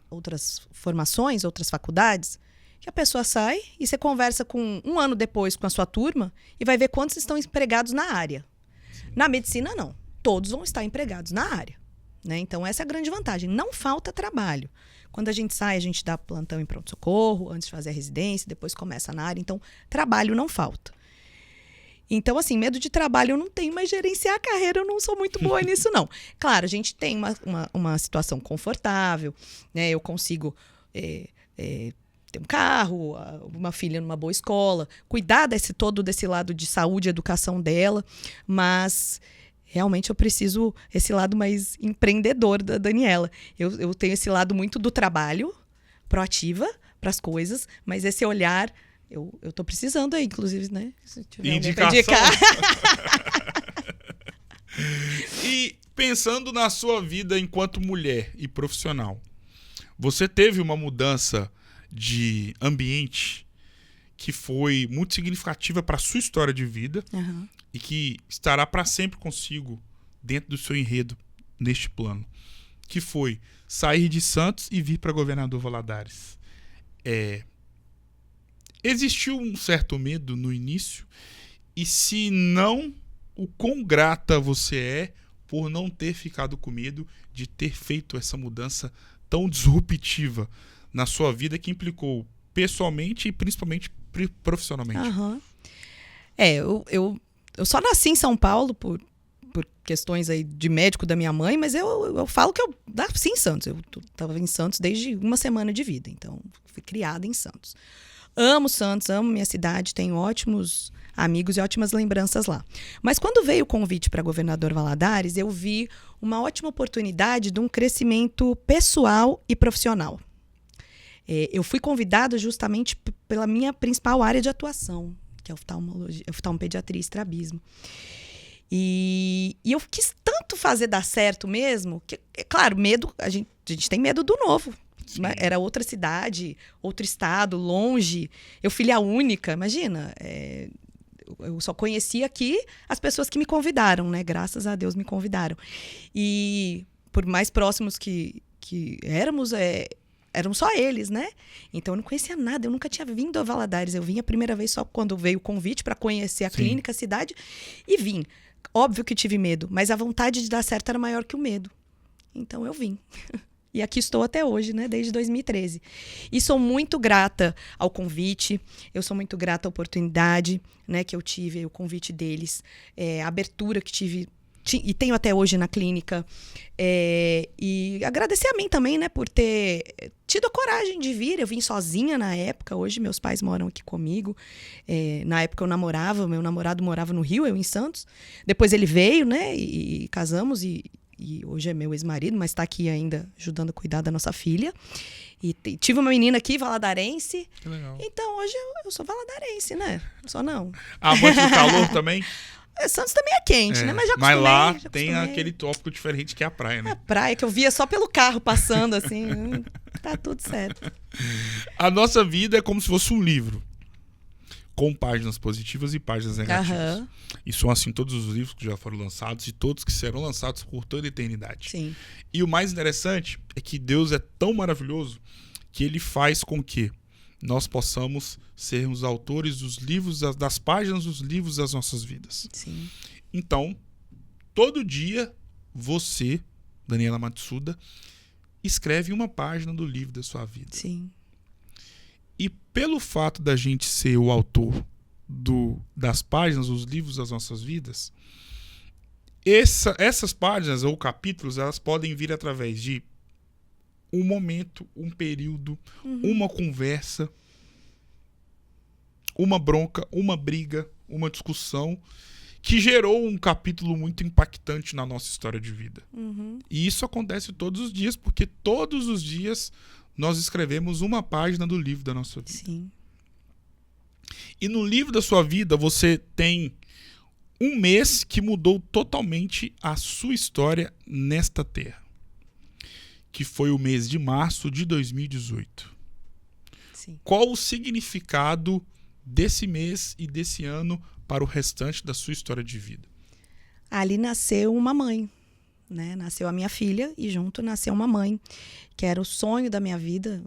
formações, outras faculdades, que a pessoa sai e você conversa com um ano depois com a sua turma e vai ver quantos estão empregados na área. Na medicina, não. Todos vão estar empregados na área, né? Então, essa é a grande vantagem. Não falta trabalho. Quando a gente sai, a gente dá plantão em pronto-socorro, antes de fazer a residência, depois começa na área. Então, trabalho não falta. Então, assim, medo de trabalho eu não tenho, mas gerenciar a carreira eu não sou muito boa nisso, não. Claro, a gente tem uma situação confortável, né? Eu consigo ter um carro, uma filha numa boa escola, cuidar todo desse lado de saúde e educação dela, mas realmente eu preciso esse lado mais empreendedor da Daniela. Eu tenho esse lado muito do trabalho, proativa para as coisas, mas esse olhar... Eu tô precisando aí, inclusive, né? Se tiver indicação. Indicar. E pensando na sua vida enquanto mulher e profissional, você teve uma mudança de ambiente que foi muito significativa para a sua história de vida e que estará para sempre consigo dentro do seu enredo neste plano, que foi sair de Santos e vir para Governador Valadares. Existiu um certo medo no início? E se não, o quão grata você é por não ter ficado com medo de ter feito essa mudança tão disruptiva na sua vida que implicou pessoalmente e principalmente profissionalmente? Eu só nasci em São Paulo por questões aí de médico da minha mãe, mas eu falo que eu nasci em Santos. Eu estava em Santos desde uma semana de vida, então fui criada em Santos. Amo Santos, amo minha cidade, tenho ótimos amigos e ótimas lembranças lá. Mas quando veio o convite para Governador Valadares, eu vi uma ótima oportunidade de um crescimento pessoal e profissional. Eu fui convidada justamente pela minha principal área de atuação, que é oftalmopediatria e estrabismo. E eu quis tanto fazer dar certo mesmo, que, é claro, medo, a gente tem medo do novo. Sim. Era outra cidade, outro estado, longe. Eu filha única, imagina. Eu só conhecia aqui as pessoas que me convidaram, né? Graças a Deus me convidaram. E por mais próximos que éramos, eram só eles, né? Então eu não conhecia nada, eu nunca tinha vindo a Valadares. Eu vim a primeira vez só quando veio o convite para conhecer a clínica, a cidade, e vim. Óbvio que tive medo, mas a vontade de dar certo era maior que o medo. Então eu vim. E aqui estou até hoje, né? Desde 2013. E sou muito grata ao convite, eu sou muito grata à oportunidade, né, que eu tive, o convite deles, a abertura que tive e tenho até hoje na clínica. E agradecer a mim também, né, por ter tido a coragem de vir. Eu vim sozinha na época, hoje meus pais moram aqui comigo. Na época eu namorava, meu namorado morava no Rio, eu em Santos. Depois ele veio, né, e casamos e hoje é meu ex-marido, mas está aqui ainda ajudando a cuidar da nossa filha. E tive uma menina aqui, valadarense. Que legal. Então, hoje eu sou valadarense, né? Só não. Amante do calor também? Santos também é quente, né? Mas já acostumei. Mas lá tem aquele tópico diferente que é a praia, né? A praia que eu via só pelo carro passando, assim. Tá tudo certo. A nossa vida é como se fosse um livro. Com páginas positivas e páginas negativas. Uhum. E são assim todos os livros que já foram lançados e todos que serão lançados por toda a eternidade. Sim. E o mais interessante é que Deus é tão maravilhoso que ele faz com que nós possamos sermos autores dos livros, das páginas dos livros das nossas vidas. Sim. Então, todo dia, você, Daniela Matsuda, escreve uma página do livro da sua vida. Sim. E pelo fato da gente ser o autor das páginas, dos livros das nossas vidas, essas páginas ou capítulos, elas podem vir através de um momento, um período, uma conversa, uma bronca, uma briga, uma discussão que gerou um capítulo muito impactante na nossa história de vida. E isso acontece todos os dias, porque todos os dias nós escrevemos uma página do livro da nossa vida. Sim. E no livro da sua vida você tem um mês que mudou totalmente a sua história nesta terra. Que foi o mês de março de 2018. Sim. Qual o significado desse mês e desse ano para o restante da sua história de vida? Ali nasceu uma mãe. Né? Nasceu a minha filha e junto nasceu uma mãe, que era o sonho da minha vida.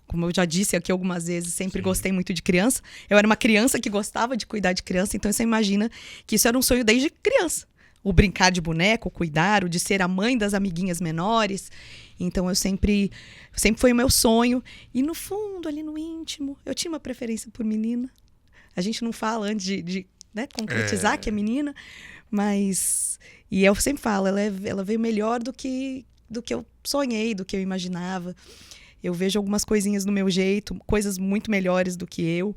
Como eu já disse aqui algumas vezes, sempre gostei muito de criança. Eu era uma criança que gostava de cuidar de criança, então você imagina que isso era um sonho desde criança. O brincar de boneco, o cuidar, o de ser a mãe das amiguinhas menores. Então eu sempre foi o meu sonho. E no fundo, ali no íntimo, eu tinha uma preferência por menina. A gente não fala antes de né, concretizar que é menina, mas... E eu sempre falo, ela veio melhor do que eu sonhei, do que eu imaginava. Eu vejo algumas coisinhas no meu jeito, coisas muito melhores do que eu.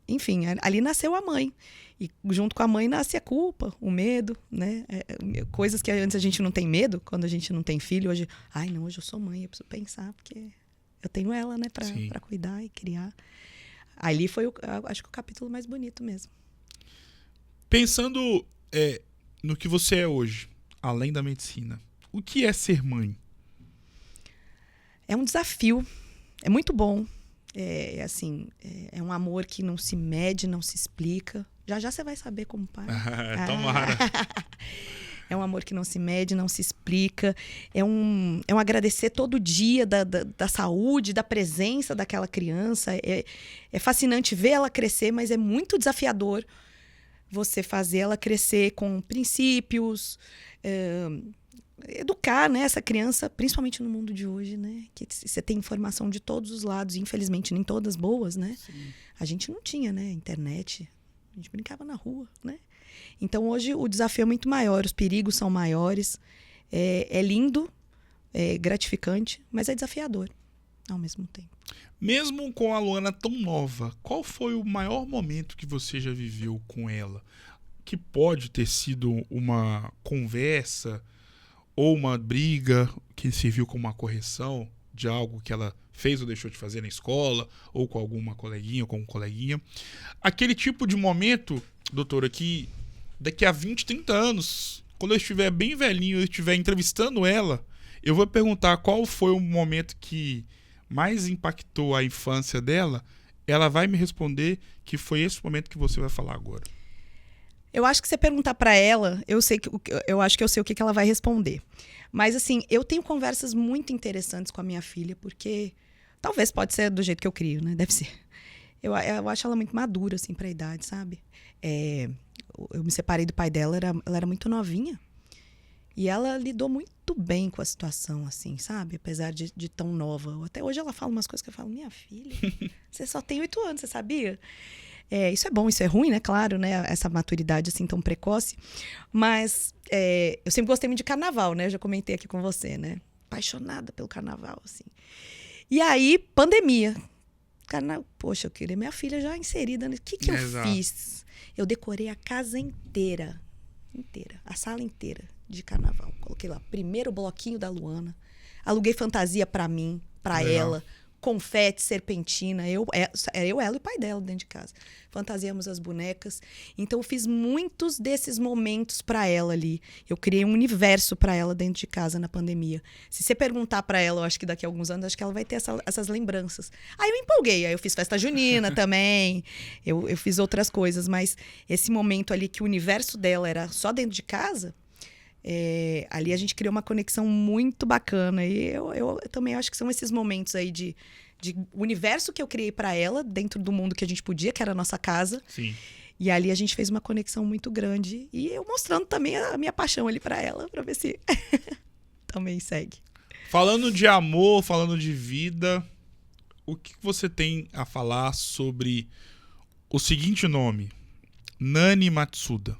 Enfim, ali nasceu a mãe. E junto com a mãe nasce a culpa, o medo, né? Coisas que antes a gente não tem medo, quando a gente não tem filho. Hoje, hoje eu sou mãe, eu preciso pensar, porque eu tenho ela, né, pra cuidar e criar. Ali foi, acho que o capítulo mais bonito mesmo. Pensando no que você é hoje, além da medicina, o que é ser mãe? É um desafio, é muito bom. É um amor que não se mede, não se explica. Já você vai saber como pai. Tomara. É um amor que não se mede, não se explica. É um agradecer todo dia da saúde, da presença daquela criança. É fascinante ver ela crescer, mas é muito desafiador você fazer ela crescer com princípios, educar, né, essa criança, principalmente no mundo de hoje, né, que você tem informação de todos os lados, infelizmente nem todas boas, né? Sim. A gente não tinha, né, internet, a gente brincava na rua, né? Então hoje o desafio é muito maior, os perigos são maiores, é lindo, é gratificante, mas é desafiador. ao mesmo tempo. Mesmo com a Luana tão nova, qual foi o maior momento que você já viveu com ela? Que pode ter sido uma conversa ou uma briga que serviu como uma correção de algo que ela fez ou deixou de fazer na escola, ou com alguma coleguinha ou com um coleguinha. Aquele tipo de momento, doutora, que daqui a 20, 30 anos, quando eu estiver bem velhinho, eu estiver entrevistando ela, eu vou perguntar qual foi o momento que mais impactou a infância dela, ela vai me responder que foi esse momento que você vai falar agora. Eu acho que se você perguntar pra ela, eu acho que eu sei o que ela vai responder. Mas assim, eu tenho conversas muito interessantes com a minha filha, porque talvez pode ser do jeito que eu crio, né? Deve ser. Eu acho ela muito madura, assim, pra idade, sabe? Eu me separei do pai dela, ela era muito novinha. E ela lidou muito bem com a situação, assim, sabe? Apesar de tão nova. Até hoje ela fala umas coisas que eu falo, minha filha, você só tem 8 anos, você sabia? Isso é bom, isso é ruim, né? Claro, né? Essa maturidade assim tão precoce. Mas eu sempre gostei muito de carnaval, né? Eu já comentei aqui com você, né? Apaixonada pelo carnaval, assim. E aí, pandemia. Poxa, eu queria minha filha já inserida. O que eu fiz? Eu decorei a casa inteira. A sala inteira de carnaval. Coloquei lá, primeiro bloquinho da Luana. Aluguei fantasia pra mim, pra ela. Confete, serpentina, ela e o pai dela dentro de casa. Fantasiamos as bonecas. Então, eu fiz muitos desses momentos pra ela ali. Eu criei um universo pra ela dentro de casa na pandemia. Se você perguntar pra ela, eu acho que daqui a alguns anos, acho que ela vai ter essas lembranças. Aí eu empolguei, aí eu fiz festa junina também, eu fiz outras coisas, mas esse momento ali que o universo dela era só dentro de casa, ali a gente criou uma conexão muito bacana. E eu também acho que são esses momentos aí de universo que eu criei para ela, dentro do mundo que a gente podia, que era a nossa casa. Sim. E ali a gente fez uma conexão muito grande. E eu mostrando também a minha paixão ali para ela, para ver se também segue. Falando de amor, falando de vida, o que você tem a falar sobre o seguinte nome? Nani Matsuda.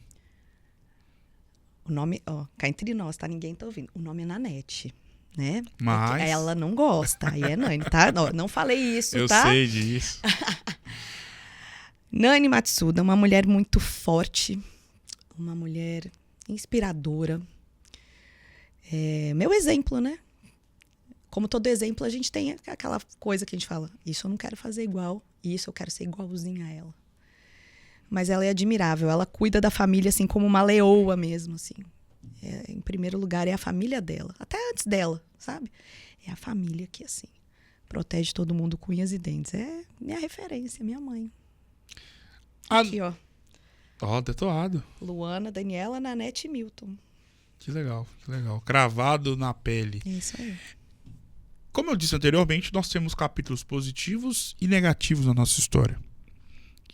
O nome, cá entre nós, tá? Ninguém tá ouvindo. O nome é Nanete, né? Mas ela não gosta, aí é Nani, tá? Não falei isso, eu tá? Eu sei disso. Nani Matsuda, uma mulher muito forte, uma mulher inspiradora. Meu exemplo, né? Como todo exemplo, a gente tem aquela coisa que a gente fala, isso eu não quero fazer igual, isso eu quero ser igualzinha a ela. Mas ela é admirável, ela cuida da família assim como uma leoa mesmo, assim. Em primeiro lugar é a família dela, até antes dela, sabe? É a família que, assim, protege todo mundo com unhas e dentes. É minha referência, minha mãe. Aqui, ó. Ó, detonado. Luana, Daniela, Nanete e Milton. Que legal, que legal. Cravado na pele. Isso aí. Como eu disse anteriormente, nós temos capítulos positivos e negativos na nossa história.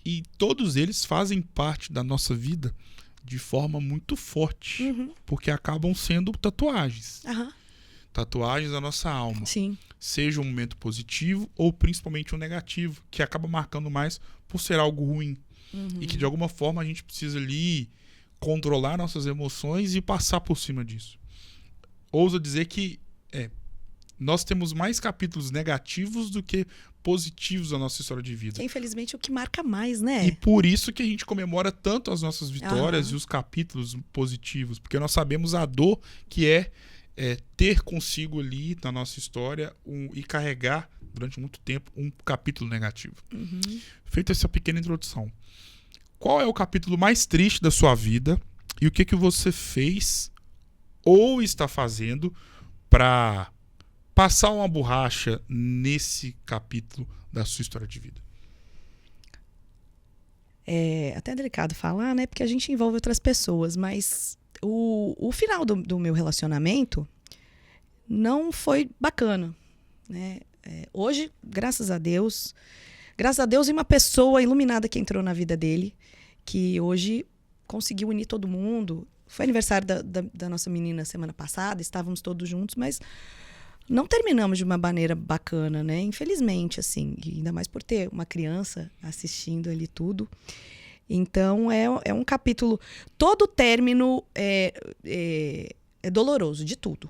E todos eles fazem parte da nossa vida de forma muito forte. Uhum. Porque acabam sendo tatuagens. Aham. Tatuagens da nossa alma. Sim. Seja um momento positivo ou principalmente um negativo, que acaba marcando mais por ser algo ruim. Uhum. E que de alguma forma a gente precisa ali controlar nossas emoções e passar por cima disso. Ouso dizer que nós temos mais capítulos negativos do que positivos na nossa história de vida. Que é, infelizmente, o que marca mais, né? E por isso que a gente comemora tanto as nossas vitórias e os capítulos positivos, porque nós sabemos a dor que é ter consigo ali na nossa história e carregar durante muito tempo um capítulo negativo. Uhum. Feita essa pequena introdução, qual é o capítulo mais triste da sua vida e o que você fez ou está fazendo para passar uma borracha nesse capítulo da sua história de vida? É até delicado falar, né? Porque a gente envolve outras pessoas, mas o final do meu relacionamento não foi bacana, né? Hoje, graças a Deus e uma pessoa iluminada que entrou na vida dele, que hoje conseguiu unir todo mundo. Foi aniversário da nossa menina semana passada, estávamos todos juntos, mas não terminamos de uma maneira bacana, né? Infelizmente, assim, e ainda mais por ter uma criança assistindo ali tudo. Então, é um capítulo... Todo término é doloroso, de tudo.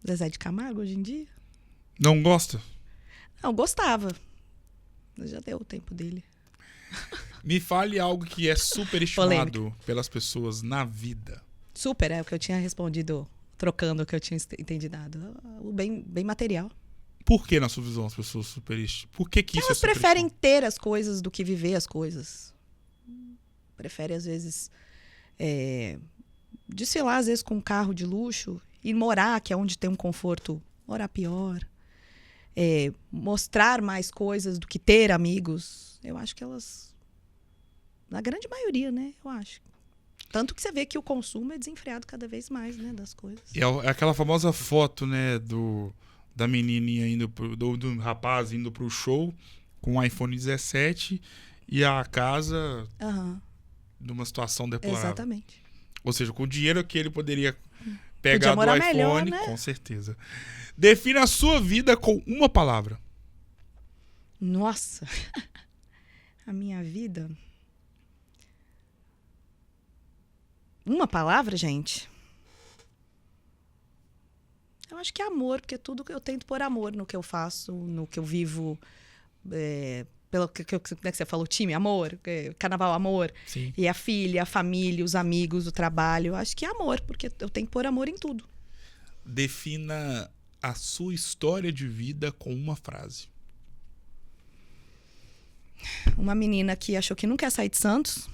Zezé de Camargo hoje em dia? Não gosta? Não, gostava. Mas já deu o tempo dele. Me fale algo que é superestimado pelas pessoas na vida. Super, é o que eu tinha respondido, trocando o que eu tinha entendido. O bem material. Por que, na sua visão, as pessoas superestimam? Por que isso Elas é preferem superestimado? ter as coisas do que viver as coisas. Preferem, às vezes, desfilar, às vezes, com um carro de luxo e morar, que é onde tem um conforto, morar pior. Mostrar mais coisas do que ter amigos. Eu acho que elas... Na grande maioria, né? Eu acho. Tanto que você vê que o consumo é desenfreado cada vez mais, né? Das coisas. É aquela famosa foto, né, da menininha indo do rapaz indo pro show com o iPhone 17 e a casa numa situação deplorável. Exatamente. Ou seja, com o dinheiro que ele poderia pegar do morar iPhone, melhor, né? com certeza. Defina a sua vida com uma palavra. Nossa! A minha vida... Uma palavra, gente? Eu acho que é amor, porque tudo que eu tento pôr amor no que eu faço, no que eu vivo. Pelo que você falou, time, amor, carnaval, amor. Sim. E a filha, a família, os amigos, o trabalho. Eu acho que é amor, porque eu tenho que pôr amor em tudo. Defina a sua história de vida com uma frase. Uma menina que achou que não quer sair de Santos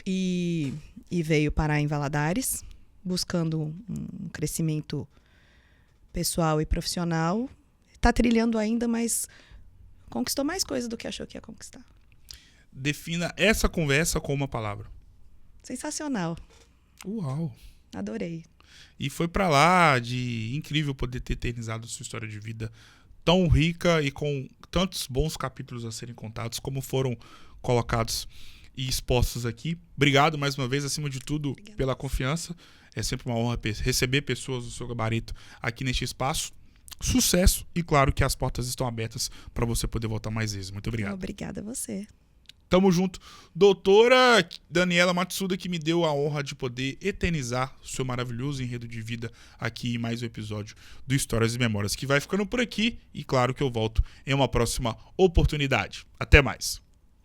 e veio parar em Valadares, buscando um crescimento pessoal e profissional. Está trilhando ainda, mas conquistou mais coisas do que achou que ia conquistar. Defina essa conversa com uma palavra. Sensacional. Uau! Adorei. E foi pra lá de incrível poder ter eternizado sua história de vida tão rica e com tantos bons capítulos a serem contados como foram colocados e expostos aqui. Obrigado mais uma vez, acima de tudo, pela confiança. É sempre uma honra receber pessoas do seu gabarito aqui neste espaço. Sucesso e claro que as portas estão abertas para você poder voltar mais vezes. Muito obrigado. Obrigada a você. Tamo junto. Doutora Daniela Matsuda, que me deu a honra de poder eternizar o seu maravilhoso enredo de vida aqui em mais um episódio do Histórias e Memórias, que vai ficando por aqui e claro que eu volto em uma próxima oportunidade. Até mais.